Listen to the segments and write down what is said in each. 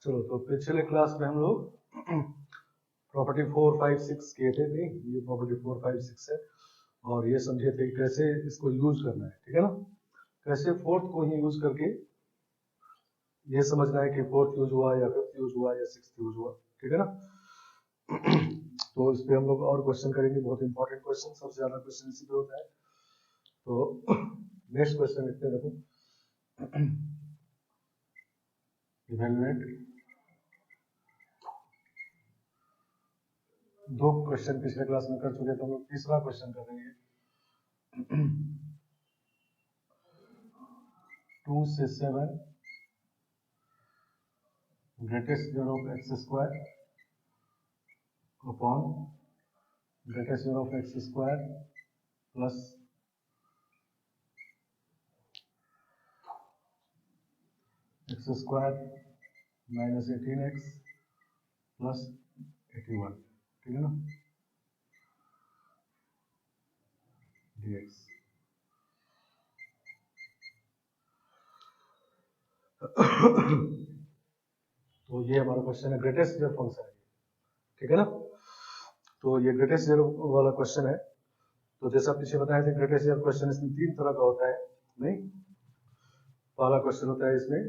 चलो, तो पिछले क्लास में हम लोग प्रॉपर्टी 4, 5, 6 किए थे। नहीं, ये प्रॉपर्टी 4, 5, 6 है और ये समझे थे कैसे इसको यूज करना है, ठीक है ना। कैसे फोर्थ को ही यूज करके ये समझना है कि फोर्थ यूज हुआ या फिफ्थ यूज हुआ या सिक्स्थ यूज हुआ, ठीक है ना। तो इस पे हम लोग और क्वेश्चन करेंगे, बहुत इंपॉर्टेंट क्वेश्चन, सबसे ज्यादा क्वेश्चन इसी पे होता है। तो नेक्स्ट क्वेश्चन लिखते हैं, देखो। इवेलुएट, दो क्वेश्चन पिछले क्लास में कर चुके थे हम लोग, तीसरा क्वेश्चन कर रहे हैं। 2 से 7 greatest unit of X square upon greatest unit of X square plus x square minus 18x plus 81, ठीक है ना, dx। तो ये हमारा क्वेश्चन है, ग्रेटेस्ट यूनिट फंक्शन है, ठीक है ना। तो ये ग्रेटेस्ट यूनिट वाला क्वेश्चन है। तो जैसा पीछे बताया था, ग्रेटेस्ट यूनिट क्वेश्चन इसमें तीन तरह का होता है। नहीं, पहला क्वेश्चन होता है इसमें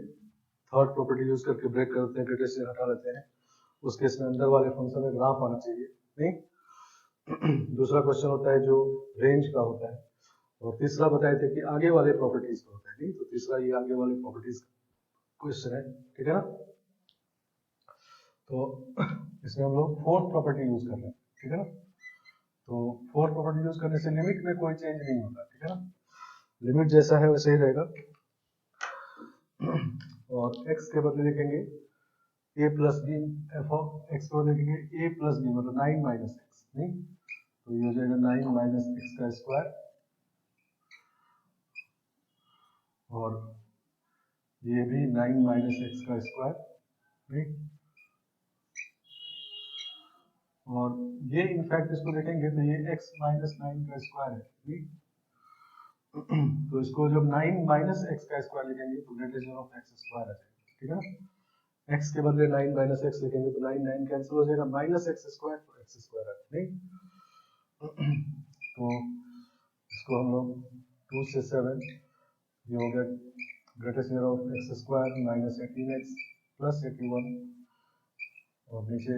थर्ड प्रॉपर्टी यूज करके ब्रेक करते हैं, ग्रेटेस्ट यूनिट हटा लेते हैं, उस केस में अंदर वाले फंक्शन में ग्राफ आना चाहिए। नहीं, दूसरा क्वेश्चन होता है जो रेंज का होता है, और तीसरा बताए थे कि आगे वाले प्रॉपर्टीज का होता है। नहीं, तो तीसरा ये आगे वाले प्रॉपर्टीज क्वेश्चन है, ठीक है ना। तो इसमें हम लोग फोर्थ प्रॉपर्टी यूज कर रहे हैं, ठीक है ना। तो फोर्थ प्रॉपर्टी यूज करने से लिमिट में कोई चेंज नहीं होता, ठीक है ना, लिमिट जैसा है वैसे ही रहेगा। और x के बदले लिखेंगे a plus B, F of X को लिखेंगे a प्लस बी, मतलब 9 माइनस एक्स। नहीं, तो ये हो जाएगा 9 माइनस एक्स का स्क्वायर, और ये भी 9 माइनस एक्स का स्क्वायर। नहीं, और ये इनफैक्ट इसको देखेंगे तो ये x माइनस 9 का स्क्वायर है। ठीक, तो इसको जब 9 माइनस एक्स का स्क्वायर लिखेंगे तो greatest unit of X square आ जाएगा, ठीक है ना। x के बदले 9 माइनस एक्स लिखेंगे तो 9 9 कैंसिल हो जाएगा, माइनस एक्स स्क्वायर तो एक्स स्क्वायर आ जाएगा। नहीं, तो इसको हम लोग 2 से 7, ये हो गया greatest unit of X square minus 18x plus 81, और नीचे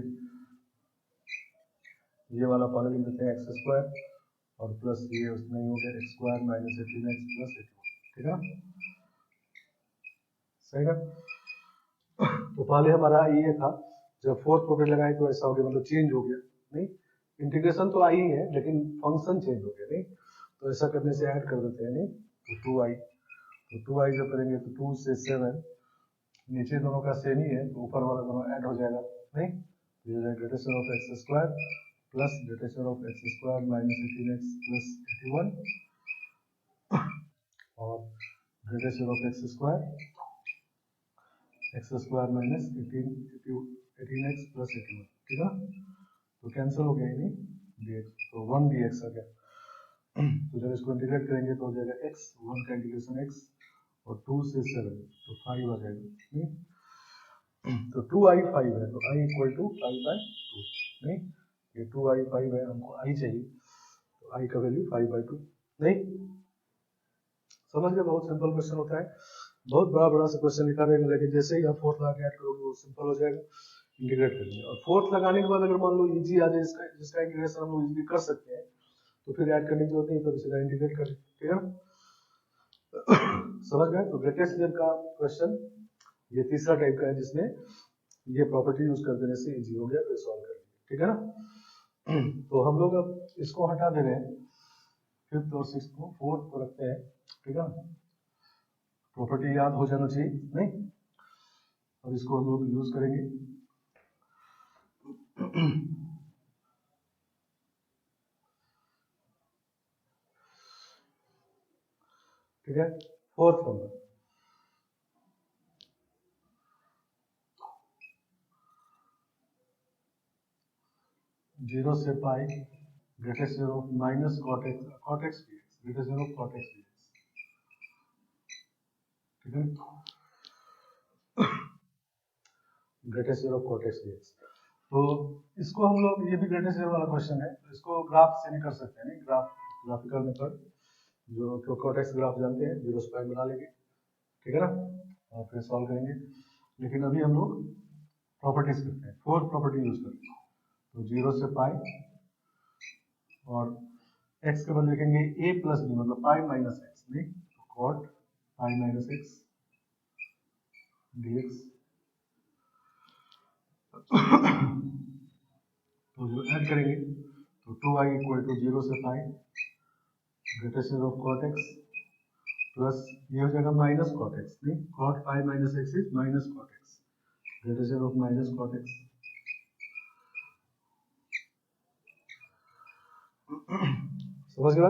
ये वाला पहले लिख देते हैं एक्स स्क्वायर, और प्लस ये उसमें हो गया x square minus 18x plus 81, ठीक है ना, सही ना। तो पहले हमारा ये था, जब फोर्थ प्रॉपर्टी लगाए तो ऐसा हो गया, मतलब चेंज हो गया। नहीं, इंटीग्रेशन तो आई ही है लेकिन फंक्शन चेंज हो गया। नहीं, तो ऐसा करने से ऐड कर देते हैं। नहीं, तो 2i, तो 2i जब करेंगे तो 2 से 7, नीचे दोनों का सेम ही है तो ऊपर वाला दोनों ऐड हो जाएगा। नहीं, तो ये greatest of X square plus greatest of X square minus 18x plus 81, और greatest of X square minus 18x plus 81, ठीक है। तो कैंसिल हो गया, नहीं dx, तो 1 dx आ गया। तो जब इसको इंटीग्रेट करेंगे तो हो जाएगा x, 1 का इंटीग्रेशन x, और 2 से 7 तो 5 आ जाएगा। नहीं, तो 2i 5 है तो i इक्वल टू 5/2। नहीं, ये 2i 5 है, हमको i चाहिए, तो i का वैल्यू 5/2। नहीं, समझ गए, बहुत सिंपल क्वेश्चन होता है, बहुत बड़ा बड़ा सा क्वेश्चन लिखा रहेगा, लेकिन जैसे ही आप फोर्थ लगा के ऐड करोगे वो सिंपल हो जाएगा, इंटीग्रेट करेंगे। और फोर्थ लगाने के बाद अगर मान लो इजी आ जाए, जिसका इंटीग्रेशन हम लोग इजीली कर सकते हैं, तो फिर ऐड करने की जरूरत नहीं, तो सीधा इंटीग्रेट करें, ठीक है। समझ गए। तो ग्रेटेस्ट रीजन का क्वेश्चन ये तीसरा टाइप का है, जिसमें ये प्रॉपर्टी यूज कर देने से इजी हो गया, तो सॉल्व कर लिया, ठीक है ना। तो हम लोग अब इसको हटा दे रहे हैं, फिफ्थ और सिक्स्थ को, फोर्थ को रखते हैं, ठीक है ना। प्रॉपर्टी याद हो जाना चाहिए। नहीं, और इसको हम लोग यूज करेंगे। ठीक है, फोर्थ नंबर 0 से pi greatest zero minus cot X P X, greatest zero cot X P X, ठीक है। Greatest year of cot X D X. तो इसको हम लोग, ये भी ग्रेटेस्ट ईयर वाला क्वेश्चन है, तो इसको ग्राफ से नहीं कर सकते हैं, ग्राफिकल मेथड जो कॉट एक्स ग्राफ जानते हैं, जीरो से पाई बना लेंगे, ठीक है ना, और फिर सॉल्व करेंगे। लेकिन अभी हम लोग प्रॉपर्टीज करते हैं, 4 प्रॉपर्टी यूज करते हैं। तो जीरो से पाई और x के बदले लिखेंगे a प्लस बी, मतलब पाई माइनस एक्स, नहीं तो cot pi minus X dx। तो जो ऐड करेंगे तो 2i इक्वल टू जीरो से pi greatest of cot X plus ये हो जाएगा माइनस कॉट एक्स, नहीं cot pi minus X is minus cot X, greatest of minus cot X. समझ गया?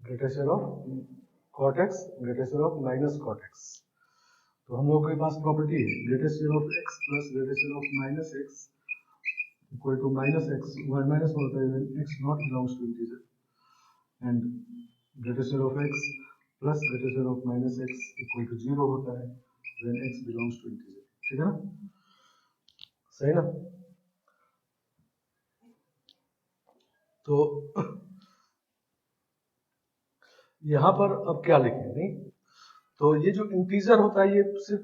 Greatest of cot X, greatest of minus cot X. तो हम लोग के पास प्रॉपर्टी है greatest of X plus greatest of minus X equal to minus X, one minus होता है X not belongs to integer, and greatest of X plus greatest of minus X equal to zero होता है when X belongs to integer, ठीक है ना, सही ना। तो यहाँ पर अब क्या लिखें, नहीं तो ये जो इंटीजर होता है ये सिर्फ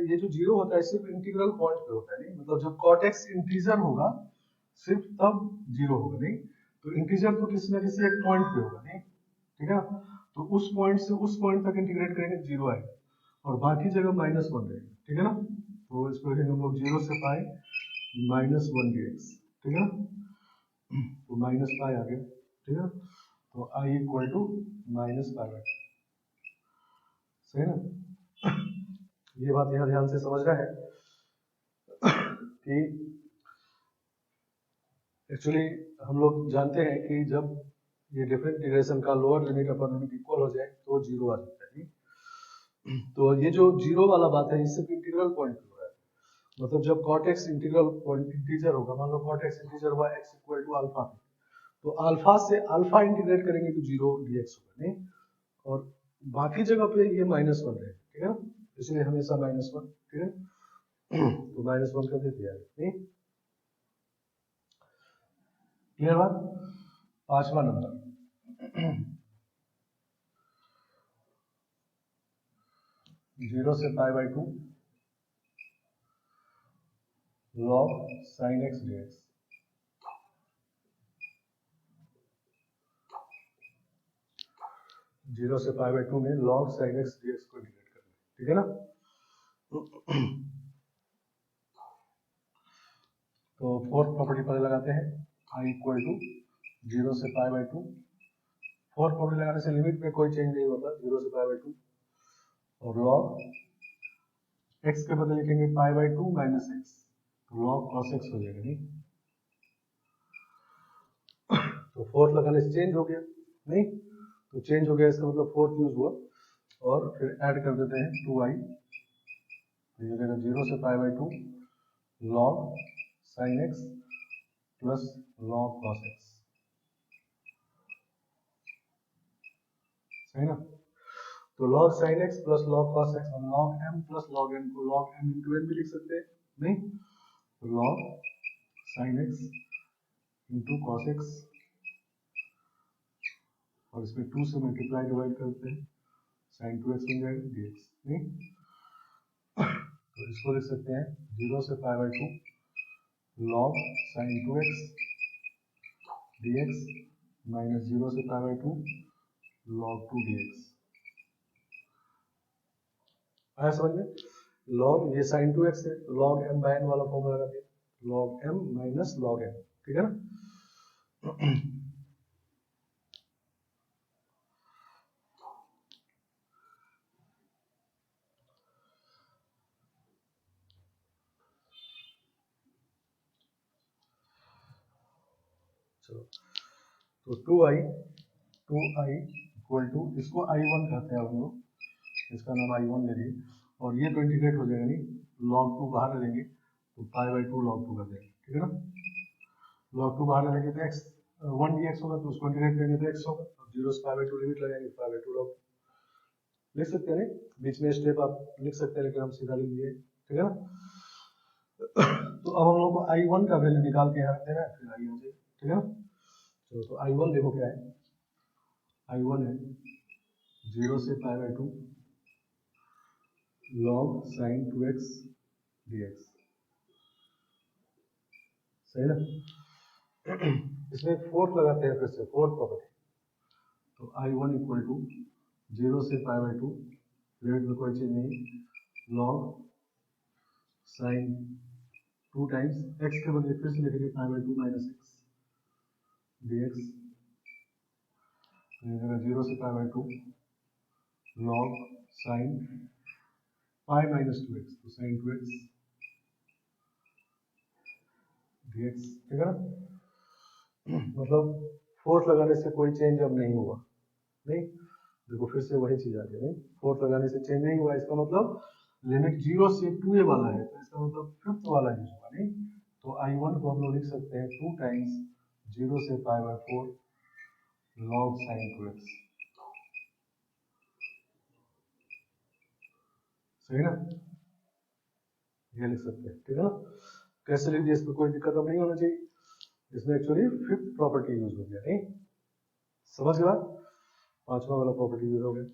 ये जो जीरो होता है सिर्फ इंटीग्रल पॉइंट पे होता है, नहीं मतलब जब कॉट एक्स इंटीजर होगा सिर्फ तब जीरो होगा, नहीं तो इंटीजर तो किसी ना किसी एक पॉइंट पे होगा, नहीं ठीक है, तो उस पॉइंट से उस पॉइंट तक इंटीग्रेट करेंगे जीरो आएगा और बाकी जगह माइनस वन रहेगा, ठीक है ना। तो इसको लिखेंगे हम लोग जीरो से pi minus one D x, ठीक है, तो माइनस पाई आ गया, ठीक है, तो I equal to minus pi by, सही ना। ये बात यहाँ ध्यान से समझना है कि एक्चुअली हम लोग जानते हैं कि जब ये डिफरेंट इंटीग्रेशन का lower limit upper limit equal हो जाए तो जीरो आ जाता है, तो ये जो जीरो वाला बात है इससे इंटीग्रल पॉइंट हो रहा है, मतलब जब cot x integral point integer होगा, मान लो cot x इंटीजर हुआ x इक्वल टू अल्फा, तो अल्फा से अल्फा इंटीग्रेट करेंगे तो जीरो dx होगा, नहीं और बाकी जगह पे ये माइनस वन है, ठीक है, इसलिए हमेशा माइनस वन, ठीक है, तो माइनस वन कर देते हैं, नहीं क्लियर बात। पांचवा नंबर, जीरो से pi by two log sin x dx, zero से पाई बाई टू में log sin x dx को इंटीग्रेट करना है, ठीक है ना। तो फोर्थ प्रॉपर्टी पहले लगाते हैं, i इक्वल टू जीरो से pi by to, fourth property लगाने से लिमिट में कोई चेंज नहीं होता, जीरो से पाई बाई टू और log x के बदले लिखेंगे पाई बाई टू माइनस एक्स, तो log cos x हो जाएगा, नहीं तो फोर्थ लगाने से चेंज हो गया, नहीं तो चेंज हो गया इसका मतलब फोर्थ यूज हुआ, और फिर ऐड कर देते हैं 2i, तो ये हो जाएगा जीरो से pi by two log sin x plus log cos x, सही ना। तो log sin x plus log cos x और log m plus log n को log m into n भी लिख सकते हैं, नहीं तो log sin x into cos x और इसमें 2 से मल्टीप्लाई डिवाइड करते हैं sin 2x बन जाएगा dx, नहीं तो इसको लिख सकते हैं जीरो से pi by two log sin 2x dx minus zero से pi by two log 2 dx, आया समझ में। log ये sin 2x है, log m बाय n वाला फॉर्मूला लगाते हैं, log m minus log m, ठीक है ना। चलो तो 2i इक्वल टू, इसको i1 कहते हैं हम लोग, इसका नाम i1 ले लीजिए, और ये तो इंटीग्रेट हो जाएगा, नहीं log 2 बाहर ले लेंगे तो π/2 log 2 कर देंगे, ठीक है ना। log 2 बाहर ले लेंगे तो x 1 dx होगा, तो उसको इंटीग्रेट करेंगे तो x होगा, और 0 से π/2 लिमिट लगाएंगे π/2 log 2 लिख सकते हैं, बीच में स्टेप आप लिख सकते हैं, लेकिन हम सीधा लिख दिए, ठीक है ना। तो अब हम लोग को I1 का वैल्यू निकाल के यहाँ रख देना है, फिर I आ जाएगा, ठीक है ना। चलो तो I1 देखो क्या है, I1 है 0 से π/2 log sin 2x dx, सही ना। इसमें फोर्थ लगाते हैं, फिर से फोर्थ प्रॉपर्टी, तो I1 इक्वल टू 0 से π/2 लिमिट में कोई चीज नहीं, log sin 2 टाइम्स x के बदले फिर से लिखेंगे π/2 माइनस x dx, 0 से π/2 log sin pi minus 2x, तो sin 2x dx, ठीक है ना। मतलब फोर्थ लगाने से कोई चेंज अब नहीं हुआ, नहीं देखो फिर से वही चीज आ गई, नहीं फोर्थ लगाने से चेंज नहीं हुआ, इसका मतलब लिमिट 0 से 2a वाला है, तो इसका मतलब फिफ्थ वाला यूज हुआ, नहीं तो I1 को हम लोग लिख सकते हैं 2 टाइम्स 0 से π/4 log sin 2x, सही ना, ये लिख सकते हैं, ठीक है ना। कैसे लिख दिया, इसमें कोई दिक्कत अब नहीं होना चाहिए, इसमें एक्चुअली फिफ्थ प्रॉपर्टी यूज हो गया, नहीं समझ गया, पांचवा वाला प्रॉपर्टी यूज हो गया।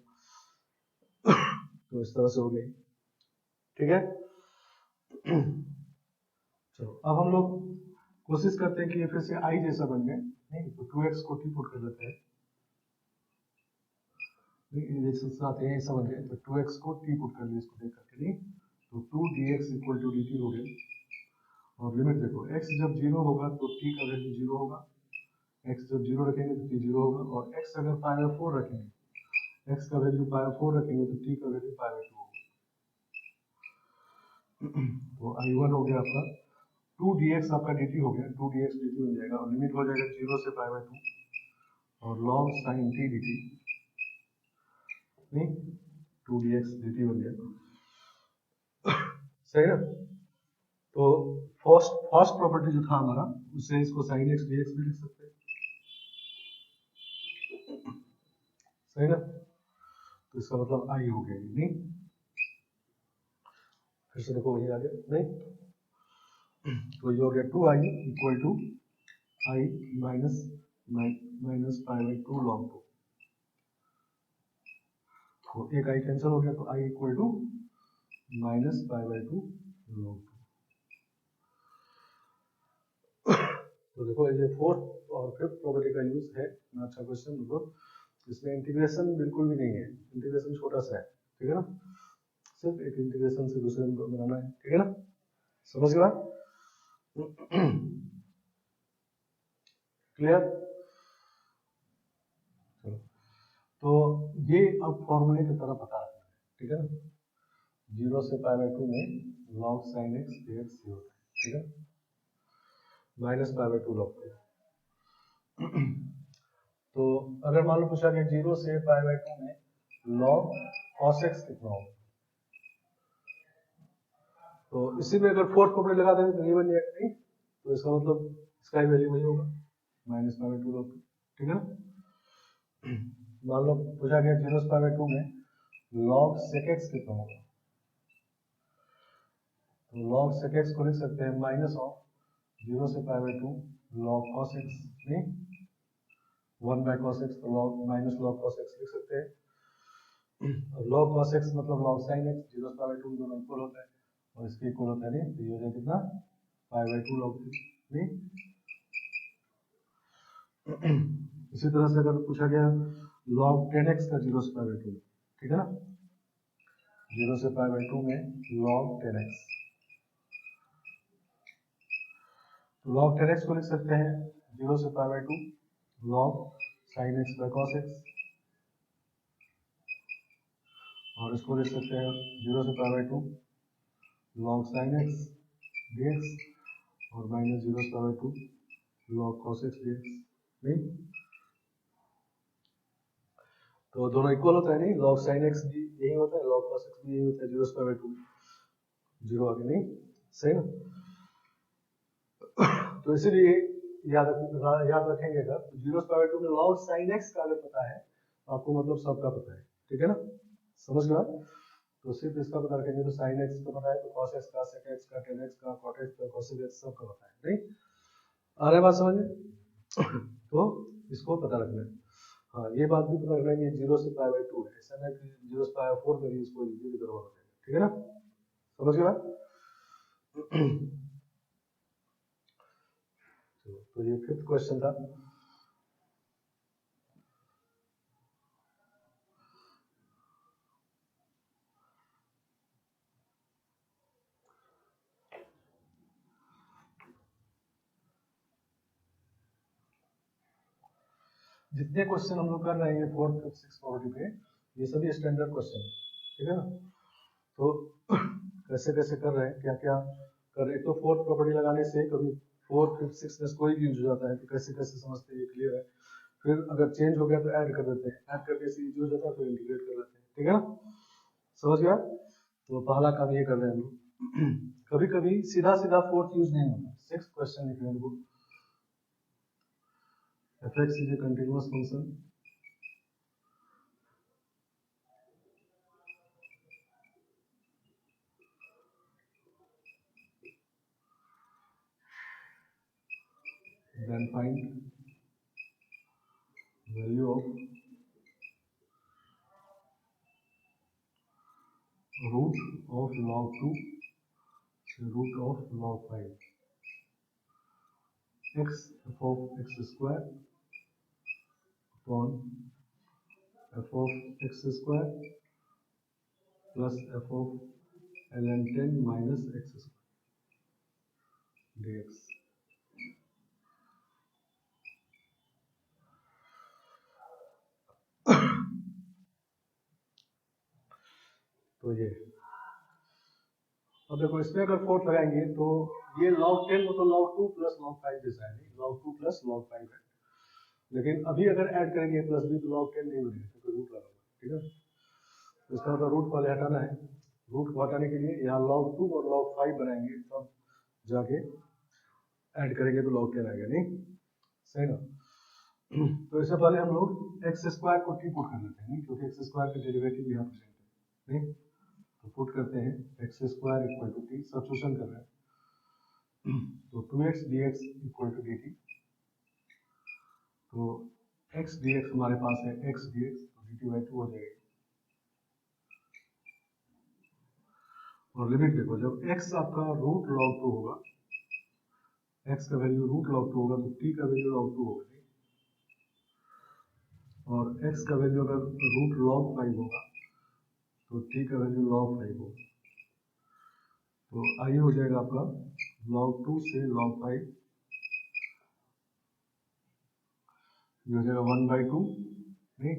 तो इस तरह से हो गई, ठीक है। चलो अब हम लोग कोशिश करते हैं कि ये फिर से I जैसा बन जाए, नहीं तो 2x को t पुट कर देते हैं, आते हैं ऐसा बन जाए, तो 2x को t पुट कर दिया इसको देख करके, नहीं तो 2 dx इक्वल टू dt हो गया, और लिमिट देखो x जब 0 होगा तो t का वैल्यू 0 होगा, x जब 0 रखेंगे तो t 0 होगा, और x अगर π/4 रखेंगे, x का वैल्यू π/4 रखेंगे तो t का वैल्यू π/2 होगा। तो I1 हो गया आपका 2 dx आपका dt हो गया, 2 dx dt बन जाएगा, और लिमिट हो जाएगा 0 से π/2 और log sin t dt, नहीं 2 dx dt बन गया, सही ना। तो फर्स्ट प्रॉपर्टी जो था हमारा, उससे इसको sin x dx भी लिख सकते हैं, सही ना। तो इसका मतलब I हो गया, नहीं फिर से देखो वही आ गया, नहीं तो ये हो गया 2I equal to I minus π/2 log 2, तो एक I कैंसिल हो गया, तो I equal to minus π/2 log 2। तो देखो ये फोर्थ और फिफ्थ प्रॉपर्टी का यूज है, अच्छा क्वेश्चन, मतलब इसमें इंटीग्रेशन बिल्कुल भी नहीं है, इंटीग्रेशन छोटा सा है, ठीक है ना, सिर्फ एक इंटीग्रेशन से दूसरे में बनाना है, ठीक है ना, समझ गए बात, क्लियर। चलो तो ये अब फॉर्मूले की तरह बता रहे हैं, ठीक है ना, 0 से π/2 में log sin x dx होता है, ठीक है, माइनस π/2 log 2। तो अगर मान लो पूछा गया 0 से π/2 में log cos x कितना होगा, तो इसी में अगर फोर्थ प्रॉपर्टी लगा देंगे तो ये बन जाएगा, नहीं तो इसका मतलब इसका ही वैल्यू वही होगा, माइनस π/2 log 2, ठीक है ना। मान लो पूछा गया 0 से π/2 में log sec x कितना होगा, तो log sec x को लिख सकते हैं माइनस ऑफ 0 से π/2 log cos x, नहीं 1/cos x, तो log minus log cos x लिख सकते हैं, log cos x मतलब log sin x, 0 से π/2 दोनों इक्वल होता है, और इसके इक्वल होता है, नहीं तो ये हो जाएगा कितना π/2 log 2, नहीं। इसी तरह से अगर पूछा गया log 10x का 0 से π/2, ठीक है ना, 0 से π/2 में log 10x, तो log 10x को लिख सकते हैं 0 से π/2 log sin x by cos x, और इसको लिख सकते हैं 0 से π/2 log sin x dx, और माइनस 0 से π/2 log cos x dx, नहीं तो दोनों इक्वल होता है नहीं, log sin x भी यही होता है, log cos x भी यही होता है, 0/2 जीरो आगे नहीं, सही ना। तो इसीलिए याद रखेंगे अगर 0/2 में log sin x का अगर पता है तो आपको मतलब सबका पता है, ठीक है ना, समझ गए आप। तो सिर्फ इसका पता रखेंगे तो sin x का पता है तो cos x का, sec x का, tan x का, cot x का, cosec x सबका पता है, नहीं आ रहा है बात समझ में। तो इसको पता रखना है। हाँ ये बात भी पता रखना है कि 0 से π/2 है, ऐसा नहीं कि 0 से π/4 में भी इसको इजीली करवा देंगे, ठीक है ना, समझ गए आप। तो ये 5th क्वेश्चन था। जितने क्वेश्चन हम लोग कर रहे हैं 4th 5th 6th प्रॉपर्टी पे, ये सभी स्टैंडर्ड क्वेश्चन है, ठीक है ना। तो कैसे कैसे कर रहे हैं, क्या क्या कर रहे हैं, तो 4th प्रॉपर्टी लगाने से कभी 4th 5th 6th में कोई भी यूज हो जाता है, तो कैसे कैसे समझते हैं, क्लियर है। फिर अगर चेंज हो गया तो ऐड कर देते हैं, ऐड करके से यूज हो जाता है, फिर इंटीग्रेट कर लेते हैं, ठीक है ना, समझ गया। तो पहला काम ये कर रहे हैं हम लोग। कभी कभी सीधा सीधा 4th यूज नहीं होता, 6th क्वेश्चन लिख रहे हैं, f(x) is a continuous function then find value of root of log 2 root of log 5 x f of x square upon f of x square plus f of ln 10 minus x square dx। तो ये अब देखो इसमें अगर 4th लगाएंगे तो ये log 10 मतलब log 2 प्लस log 5 जैसा है, नहीं log 2 प्लस log 5 है, लेकिन अभी अगर ऐड करेंगे प्लस भी तो log 10 नहीं बनेगा क्योंकि रूट लगा, ठीक है। तो इसका मतलब रूट पहले हटाना है, रूट को हटाने के लिए यहाँ log 2 और log 5 बनाएंगे, तब जाके ऐड करेंगे तो log 10 आएगा, नहीं सही ना। तो इससे पहले हम लोग एक्स स्क्वायर को टी पुट कर देते हैं, नहीं क्योंकि एक्स स्क्वायर का डेरिवेटिव यहाँ प्रेजेंट है, नहीं तो पुट करते हैं X square equal to T, substitution कर रहे हैं, तो 2x dx equal to dt, तो x dx हमारे पास है x dx, तो dt/2 हो जाएगा। और लिमिट देखो, जब x आपका रूट log 2 होगा, x का वैल्यू रूट log 2 होगा तो t का वैल्यू log 2 होगा, और x का वैल्यू अगर रूट log 5 होगा तो t का वैल्यू log 5 होगा। तो आइए हो जाएगा आपका log 2 से log 5, ये हो जाएगा 1/2, नहीं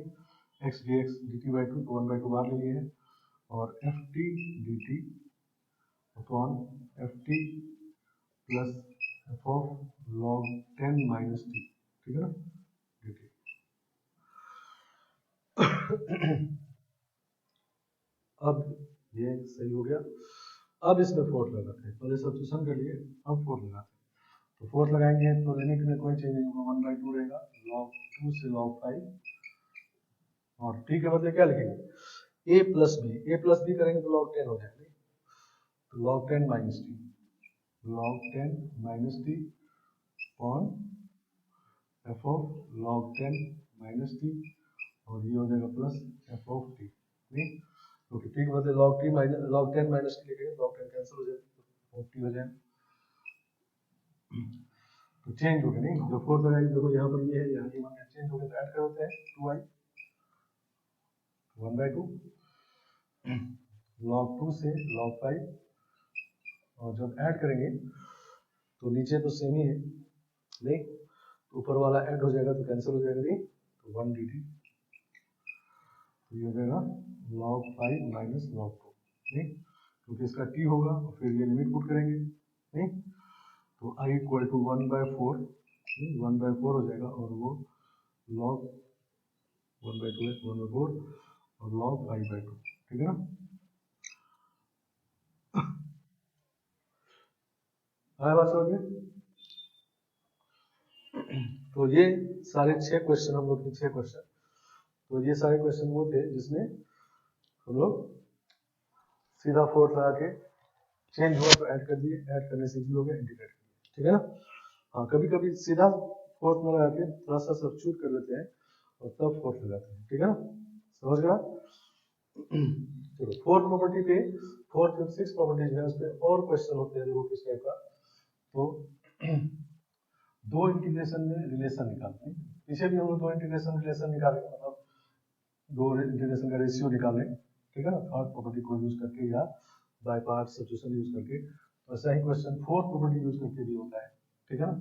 x dx dt/2, तो 1/2 बाहर ले लिए हैं, और ft dt upon ft plus f of log 10 minus t, ठीक है ना, dt। अब ये सही हो गया। अब इसमें 4th लगाते हैं, पहले सब्स्टिट्यूशन कर लिए, अब 4th लगाते हैं। तो 4th लगाएंगे तो लिमिट में कोई चेंज नहीं होगा, 1/2 रहेगा, log 2 से log 5, और t के बदले क्या लिखेंगे a प्लस b करेंगे तो log 10 हो जाएगा, तो log 10 minus T, log 10 minus T upon f of log 10 minus T, और ये हो जाएगा प्लस f ऑफ t, नहीं क्योंकि t के बदले log 10 माइनस टी लिखेंगे, log 10 कैंसिल हो जाएगा, ऑफ t हो जाएगा, तो चेंज हो गया, नहीं जो 4th लगाएंगे देखो यहाँ पर ये है, यहाँ ये मान चेंज हो गया, तो ऐड कर देते हैं 2i 1/2 log 2 से log 5, और जब ऐड करेंगे तो नीचे तो सेम ही है, नहीं तो ऊपर वाला ऐड हो जाएगा तो कैंसिल हो जाएगा, नहीं तो 1 dt, तो ये हो जाएगा log 5 माइनस log 2, नहीं क्योंकि इसका t होगा और फिर ये लिमिट पुट करेंगे, नहीं तो i इक्वल टू 1/4 हो जाएगा, और वो log 1/2x 1/4 और log 5/2, ठीक है ना। आया बात समझ में? तो ये सारे 6 क्वेश्चन हम लोग के 6 क्वेश्चन, तो ये सारे क्वेश्चन वो थे जिसमें हम लोग सीधा फोर्थ लगा के चेंज हुआ तो ऐड कर दिए, ऐड करने से भी हो गया, इंटीग्रेट कर दिया, ठीक है ना। हाँ, कभी कभी सीधा फोर्थ में लगा के थोड़ा सा सब्स्टिट्यूट कर लेते हैं और तब फोर्थ लगाते हैं, ठीक है ना, समझ गया। चलो फोर्थ प्रॉपर्टी पे, फोर्थ फिफ्थ सिक्स प्रॉपर्टीज है उस पे और क्वेश्चन होते हैं, देखो किस टाइप का। तो दो इंटीग्रेशन में रिलेशन निकालते हैं, पीछे भी हम लोग दो इंटीग्रेशन रिलेशन निकाले, मतलब दो इंटीग्रेशन का रेशियो निकालें, ठीक है ना, थर्ड प्रॉपर्टी को यूज करके या बाय पार्ट सब्स्टिट्यूशन यूज करके। तो ऐसा ही क्वेश्चन फोर्थ प्रॉपर्टी यूज करके भी होता है, ठीक है ना।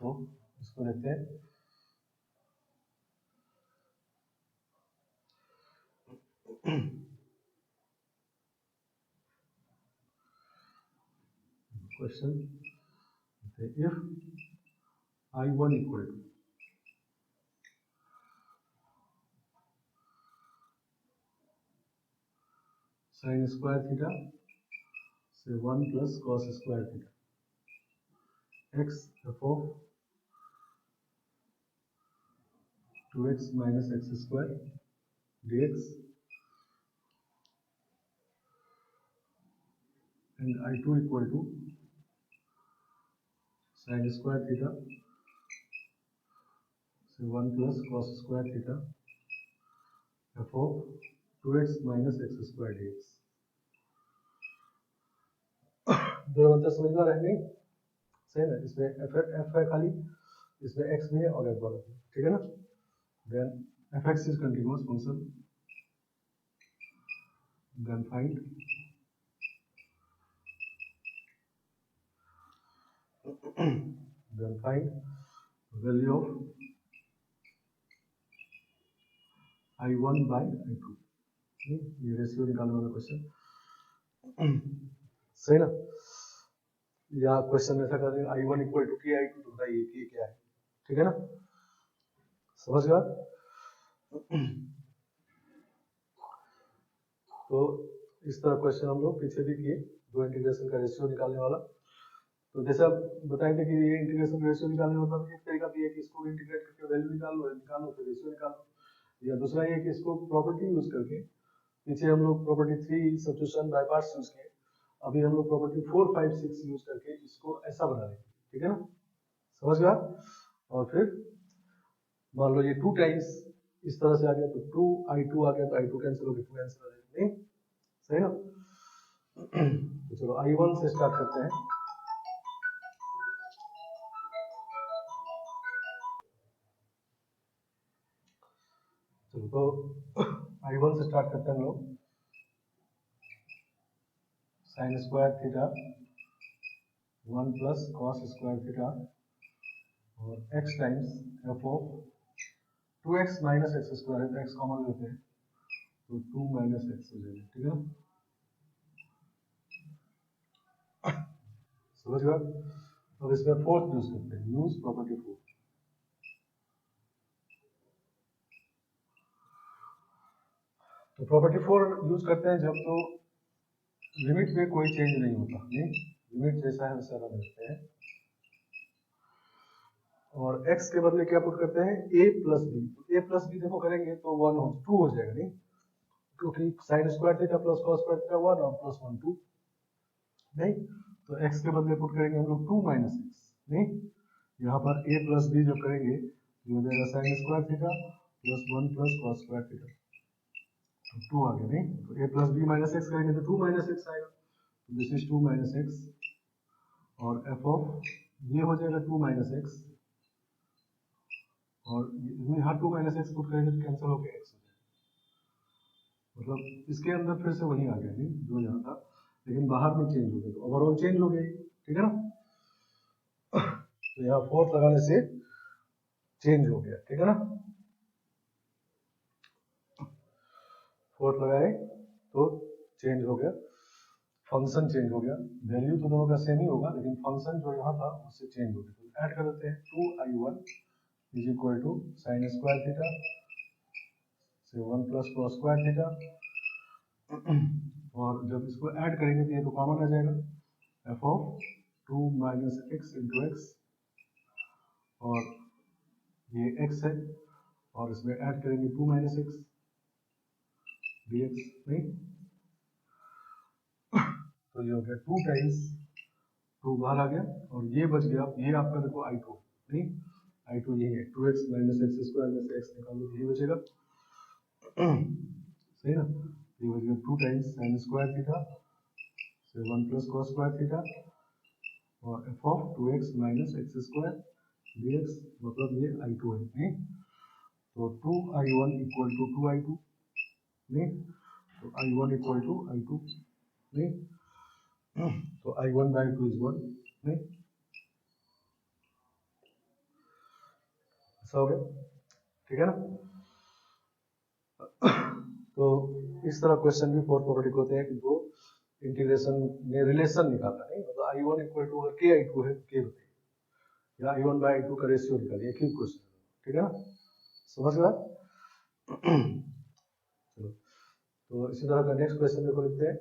तो इसको देखते हैं। Question if I1 equal to sin square theta से 1 plus cos square theta x f of 2x minus x square dx and I2 equal to sin square theta से 1 plus cos square theta f of 2x minus x square dx। दो मतलब समझ में रहेंगे, सही ना। इसमें f है खाली, इसमें x भी है और f वाला भी, ठीक है ना। Then fx is continuous function, then find value of I1 by I2, ये रेशियो निकालने वाला क्वेश्चन, सही ना। या क्वेश्चन ऐसा कर देंगे I1 इक्वल टू के I2, तो बताइए कि क्या है, ठीक है ना, समझ गया। तो इस तरह क्वेश्चन हम लोग पीछे भी किए, दो इंटीग्रेशन का रेशियो निकालने वाला। तो जैसे आप बताएंगे कि ये इंटीग्रेशन रेशियो निकालने का मतलब एक तरीका भी है कि इसको इंटीग्रेट करके वैल्यू निकालो फिर रेशियो निकालो, या दूसरा ये कि इसको प्रॉपर्टी यूज करके, पीछे हम लोग property 3 substitution by parts use किए, अभी हम लोग प्रॉपर्टी 4 5 6 यूज करके इसको ऐसा बना देंगे, ठीक है ना, समझ गया। और फिर मान लो ये 2 टाइम्स इस तरह से आ गया तो 2I2 आ गया, तो I2 कैंसिल हो गया, 2 कैंसिल हो जाएगा, नहीं सही ना। तो चलो I1 से स्टार्ट करते हैं। चलो तो I1 से स्टार्ट करते हैं हम लोग। Sign square theta 1 plus cos square theta और x times f of 2x minus x square है, तो x कॉमन लेते हैं तो 2 माइनस एक्स हो जाएगा, ठीक है ना, समझ गया। अब इसमें फोर्थ यूज करते हैं, यूज प्रॉपर्टी फोर्थ। तो प्रॉपर्टी 4 यूज करते हैं जब तो लिमिट में कोई चेंज नहीं होता, नहीं लिमिट जैसा है वैसा रखते हैं, और x के बदले क्या पुट करते हैं a प्लस बी। तो a प्लस बी देखो करेंगे तो 1 हो 2 हो जाएगा, नहीं क्योंकि sign square theta plus cos square theta 1 और प्लस 1 2, नहीं तो x के बदले पुट करेंगे हम लोग 2 माइनस एक्स, नहीं यहाँ पर a प्लस बी जब करेंगे ये हो जाएगा sine square theta plus 1 plus cos square theta, तो 2 आ गया, नहीं तो a plus b minus x करेंगे तो 2 माइनस एक्स आएगा, तो दिस इज 2 माइनस एक्स, और f ऑफ ये हो जाएगा 2 माइनस एक्स, और यहाँ 2 माइनस एक्स पुट करेंगे तो कैंसिल होकर x हो जाएगा, मतलब इसके अंदर फिर से वही आ गया, नहीं जो यहाँ था, लेकिन बाहर में चेंज हो गया, तो ओवरऑल चेंज हो गया, ठीक है ना। तो यहाँ फोर्थ लगाने से चेंज हो गया, ठीक है ना, फोर्थ लगाए तो चेंज हो गया। फंक्शन चेंज हो गया, वैल्यू तो दोनों का सेम ही होगा लेकिन फंक्शन जो यहाँ था उससे चेंज हो गया। तो ऐड कर देते हैं 2i1 is equal to sine square theta से 1 प्लस कॉस स्क्वायर थीटा, और जब इसको ऐड करेंगे तो ये तो कॉमन आ जाएगा, F of 2 minus x into x, और ये x है और इसमें ऐड करेंगे 2 माइनस एक्स dx, नहीं तो ये हो गया 2 टाइम्स 2 बाहर आ गया और ये बच गया, ये आपका देखो i2, नहीं i2 यही है 2x माइनस एक्स स्क्वायर में से x निकालो तो यही बचेगा, सही ना, ये बच गया 2 टाइम्स साइन स्क्वायर थीटा से 1 प्लस कॉस स्क्वायर थीटा और f of 2x minus x square dx, मतलब ये i2 है, नहीं तो 2i1 इक्वल टू 2i2, नहीं तो i1 इक्वल टू i2, नहीं तो i1 बाई 2 इज 1, नहीं ऐसा हो गया, ठीक है ना। तो इस तरह क्वेश्चन भी फोर प्रॉपर्टी होते हैं कि वो इंटीग्रेशन में रिलेशन निकालना, नहीं मतलब i1 इक्वल टू अगर k i2 है k बताइए, या i1 बाई i2 का रेशियो निकालिए, एक ही क्वेश्चन, ठीक है ना, समझ गया। चलो तो इसी तरह का नेक्स्ट क्वेश्चन देखो, लिखते हैं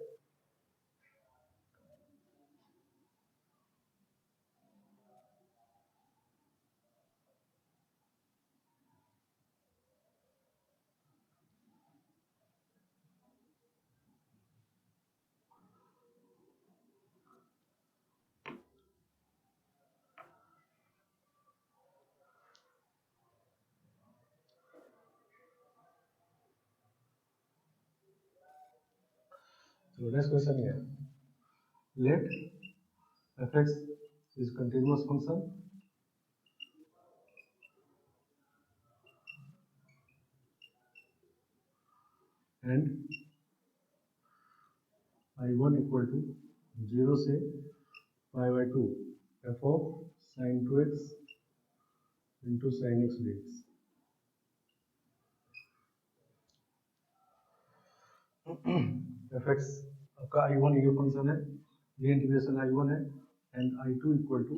तो नेक्स्ट क्वेश्चन ये है, let fx is continuous function and i1 equal to 0 से pi by 2 F of sine 2x into sine x dx, fx आपका i1 ये फंक्शन है, ये इंटीग्रेशन i1 है and i2 equal to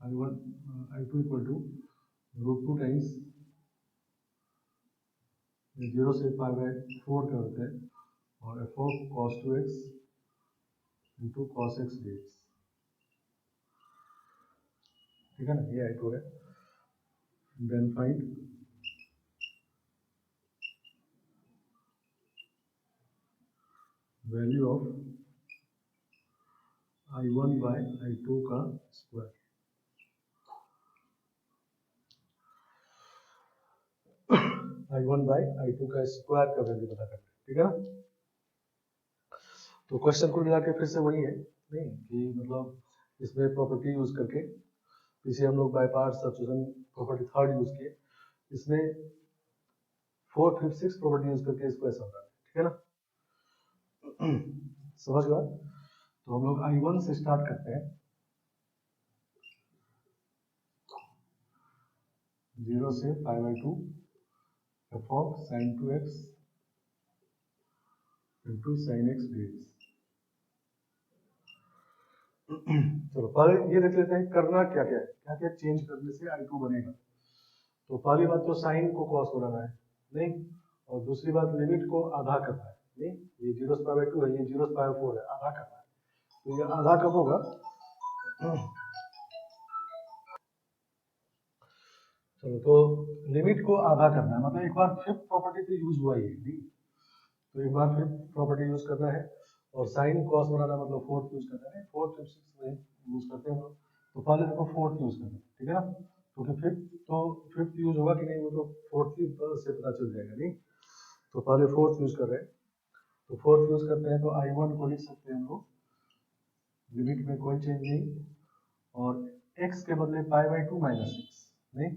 i2 equal to root 2 times 0 से pi by 4 का होता है और f of cos 2x into cos x dx, ठीक है ना, ये i2 है। Then find value of i1 by i2 का स्क्वायर, i1 बाय i2 का स्क्वायर का वैल्यू पता करना है, ठीक है ना। तो क्वेश्चन को मिला के फिर से वही है, नहीं कि मतलब इसमें प्रॉपर्टी यूज करके, पीछे हम लोग by part substitution property third use किए, इसमें fourth fifth six property use करके इसको ऐसा होगा, ठीक है ना, समझ गया। तो हम लोग i1 से स्टार्ट करते हैं, 0 से pi by 2 F of sine 2x into sine x dx। चलो पहले ये देख लेते हैं करना क्या क्या है, क्या क्या चेंज करने से i2 बनेगा। तो पहली बात तो साइन को कॉस बनाना है, नहीं, और दूसरी बात लिमिट को आधा करना है, नहीं ये 0 से पाई बाई 2 है, ये 0 से पाई बाई 4 है, आधा करना है। तो ये आधा कब होगा, चलो तो लिमिट को आधा करना है, मतलब एक बार फिफ्थ प्रॉपर्टी तो यूज हुआ ही है, नहीं तो एक बार फिफ्थ प्रॉपर्टी यूज करना है, और साइन कॉस बनाना मतलब फोर्थ यूज करना है, फोर्थ फिफ्थ सिक्स में यूज करते हैं हम लोग। तो पहले देखो फोर्थ यूज करना है, ठीक है ना, क्योंकि फिफ्थ तो फिफ्थ यूज होगा कि नहीं वो तो फोर्थ की से पता चल जाएगा, नहीं तो पहले फोर्थ यूज कर रहे हैं। तो फोर्थ यूज करते हैं तो i1 को लिख सकते हैं हम लोग, लिमिट में कोई चेंज नहीं, और x के बदले पाई बाई 2 माइनस एक्स, नहीं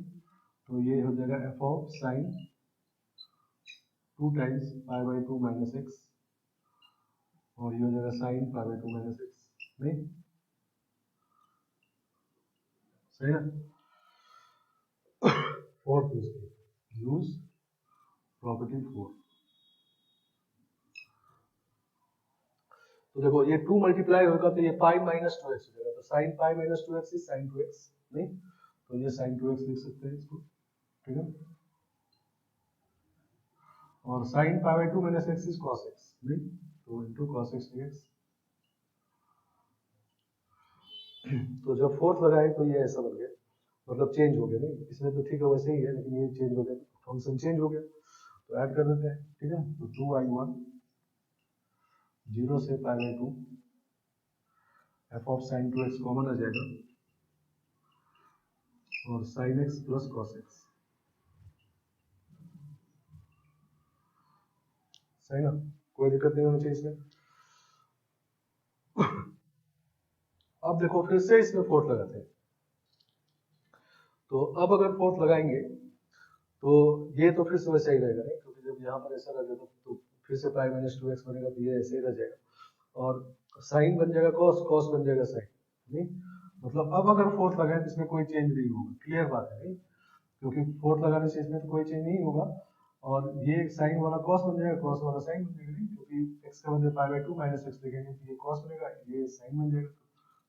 तो ये हो जाएगा F of sign 2 times pi by 2 minus x और ये हो जाएगा sine pi by 2 minus X, नहीं सही ना। Fourth use property 4। तो देखो ये 2 मल्टीप्लाई होगा तो ये पाई माइनस 2x हो जाएगा, तो sine pi minus 2x is sine 2x, नहीं तो ये साइन 2x लिख सकते हैं इसको, ठीक है। और sine pi by 2 minus X is cos x, नहीं तो इनटू कॉस एक्स dx। तो जब फोर्थ लगाए तो ये ऐसा बन गया, मतलब चेंज हो गया, नहीं इसमें तो ठीक है वैसे ही है, लेकिन ये चेंज हो गया, फंक्शन चेंज हो गया, तो ऐड कर देते हैं, ठीक है। तो 2i1 0 से pi by 2 F of sine 2x common आ जाएगा और sine x plus cos X, सही ना, कोई दिक्कत नहीं होनी चाहिए इसमें। अब देखो फिर से इसमें फोर्थ लगाते हैं, तो अब अगर फोर्थ लगाएंगे तो ये तो फिर से वैसा ही रहेगा, नहीं क्योंकि जब यहाँ पर ऐसा लग जाएगा तो फिर से पाई माइनस 2x बनेगा, तो ये ऐसे ही रह जाएगा और साइन बन जाएगा कॉस, कॉस बन जाएगा साइन, नहीं मतलब अब अगर फोर्थ लगाए तो इसमें कोई चेंज नहीं होगा, क्लियर बात है, नहीं क्योंकि फोर्थ लगाने से इसमें तो कोई चेंज नहीं होगा, और ये साइन वाला कॉस बन जाएगा, कॉस वाला साइन बन जाएगा, नहीं क्योंकि x का बदले पाई बाई 2 माइनस एक्स लिखेंगे तो ये कॉस बनेगा, ये साइन बन जाएगा,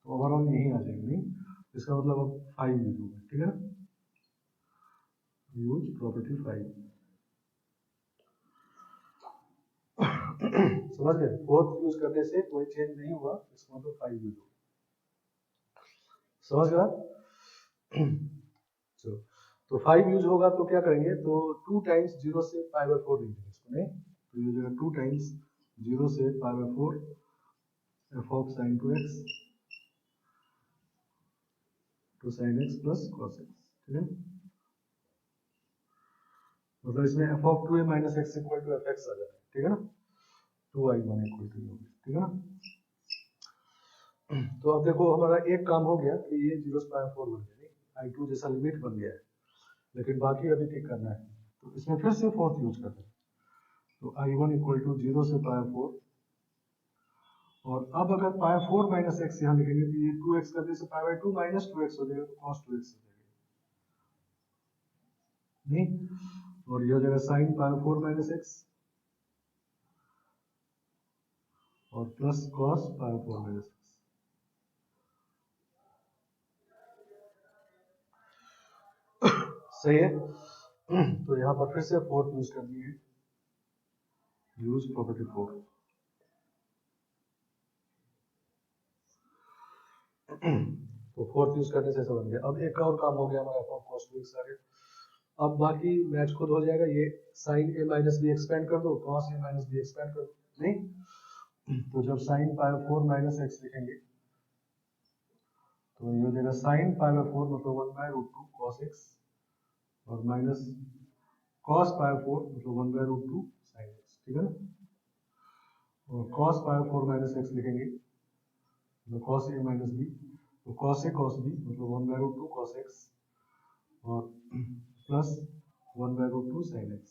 तो ओवरऑल यही आ जाएगा, नहीं इसका मतलब अब 5 यूज होगा, ठीक है ना। यूज प्रॉपर्टी 5 समझ गए, फोर्थ यूज करने से कोई चेंज नहीं हुआ, इसका मतलब 5 यूज होगा, समझ गया। चलो तो 5 यूज होगा तो क्या करेंगे, तो 2 टाइम्स 0 से पाई बाई 4 लिख देंगे इसको, नहीं तो ये जो 2 टाइम्स 0 से pi by 4 F of sine 2x two sine x plus cos X, ठीक है। मतलब इसमें F of 2a minus X equal to F X आ जाता है, ठीक है ना, 2i1 इक्वल टू, ठीक है ना। तो अब देखो हमारा एक काम हो गया कि ये 0.4 बन गया, नहीं i2 जैसा लिमिट बन गया है, लेकिन बाकी अभी ठीक करना है, तो इसमें फिर से फोर्थ यूज करते हैं, तो i1 इक्वल टू 0 से पाई 4, और अब अगर पाई 4 माइनस एक्स यहाँ लिखेंगे तो ये 2x करने से पाई बाई 2 माइनस 2x हो जाएगा, तो cos 2x हो जाएगा, नहीं और ये हो जाएगा साइन पाई 4 माइनस एक्स और प्लस cos पाई 4 माइनस एक्स। सही है। तो यहाँ पर फिर से फोर्थ यूज कर दिए, यूज प्रॉपर्टी 4। तो फोर्थ यूज करने से ऐसा बन गया। अब एक और काम हो गया हमारा, cos 2x आ गया। अब बाकी मैच खुद हो जाएगा, ये sine a minus b expand कर दो, cos a minus b expand कर दो, नहीं तो जब साइन पाई 4 माइनस एक्स लिखेंगे तो ये हो जाएगा साइन पाई बाई 4 मतलब 1 बाय रूट 2 cos x और माइनस cos पाई 4 मतलब 1 बाय रूट 2 sin x, ठीक है ना। और cos पाई 4 माइनस एक्स लिखेंगे तो cos a माइनस b, तो cos a cos b मतलब 1 बाय रूट 2 cos x और plus 1 by root 2 sin x।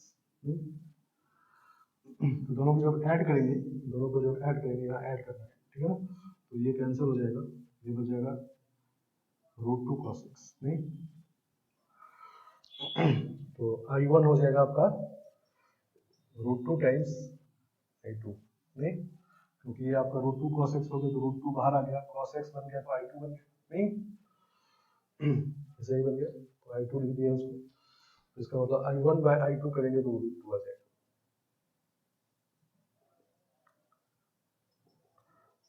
तो दोनों को जब ऐड करेंगे, दोनों को जब ऐड करेंगे, यहाँ ऐड करना है, ठीक है ना, तो ये कैंसिल हो जाएगा, ये बच जाएगा रूट 2 cos x, नहीं तो i1 हो जाएगा आपका रूट 2 टाइम्स i2, नहीं क्योंकि ये आपका रूट 2 cos x हो गया, तो रूट 2 बाहर आ गया, cos x बन गया तो i2 बन गया, नहीं ऐसे ही बन गया, तो i2 लिख दिया उसको, तो इसका मतलब i1 बाय i2 करेंगे तो रूट 2 आ जाएगा।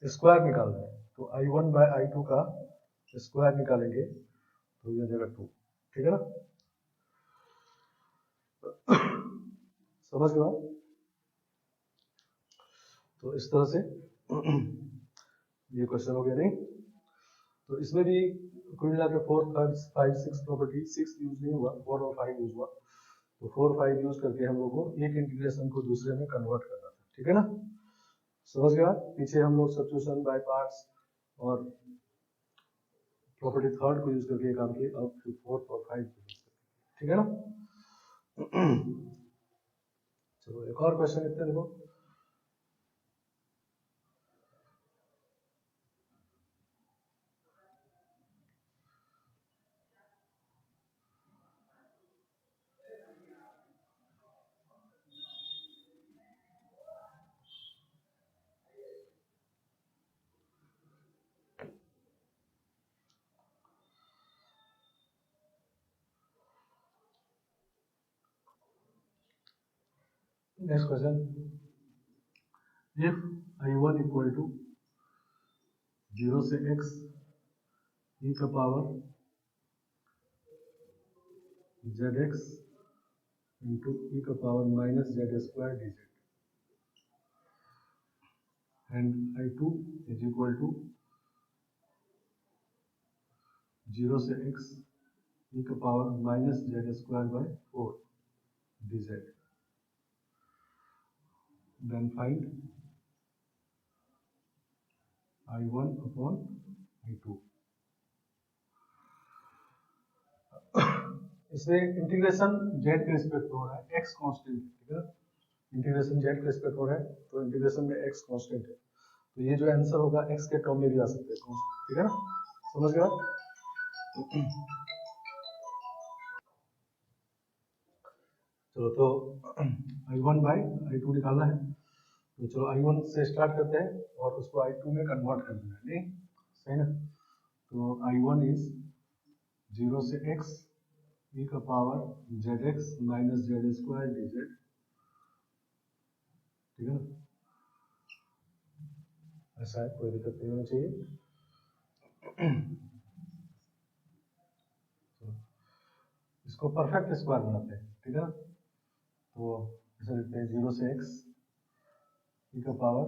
स्क्वायर निकालना है, तो i1 बाय i2 का स्क्वायर निकालेंगे तो ये हो जाएगा 2, ठीक है ना। समझ गए। तो इस तरह से ये क्वेश्चन हो गया, नहीं तो इसमें भी कुल मिला के 4 5 6 प्रॉपर्टी, 6 यूज नहीं हुआ, 4 और 5 यूज हुआ, तो 4 5 यूज करके हम लोग को एक इंटीग्रेशन को दूसरे में कन्वर्ट करना था, ठीक है ना। समझ गया। पीछे हम लोग सब्स्टिट्यूशन बाय पार्ट्स और प्रॉपर्टी थर्ड को यूज करके काम किए, अब फिर 4 और 5 को यूज करके, ठीक है ना। चलो एक और क्वेश्चन लिखते हैं, देखो next question, if I1 equal to 0 से x e का पावर zx इंटू e का power minus z square dz and I2 is equal to 0 से x e का power minus z square by 4 dz, then find I1 upon I2। इसमें integration z के respect हो रहा है, x constant है, ठीक है। इंटीग्रेशन z के रिस्पेक्ट हो रहा है तो इंटीग्रेशन में x कांस्टेंट है, तो ये जो आंसर होगा x के टर्म में भी आ सकते हैं, ठीक है ना, समझ गया। चलो तो I1 बाई I2 निकालना है, तो चलो I1 से स्टार्ट करते हैं और उसको I2 में कन्वर्ट कर देना है, नहीं सही ना। तो I1 इज 0 से x e का power zx minus z square dz, ठीक है ना, ऐसा है, कोई दिक्कत नहीं होनी चाहिए। तो इसको परफेक्ट स्क्वायर बनाते हैं, ठीक है ना, तो ऐसा लिखते हैं 0 से x e का पावर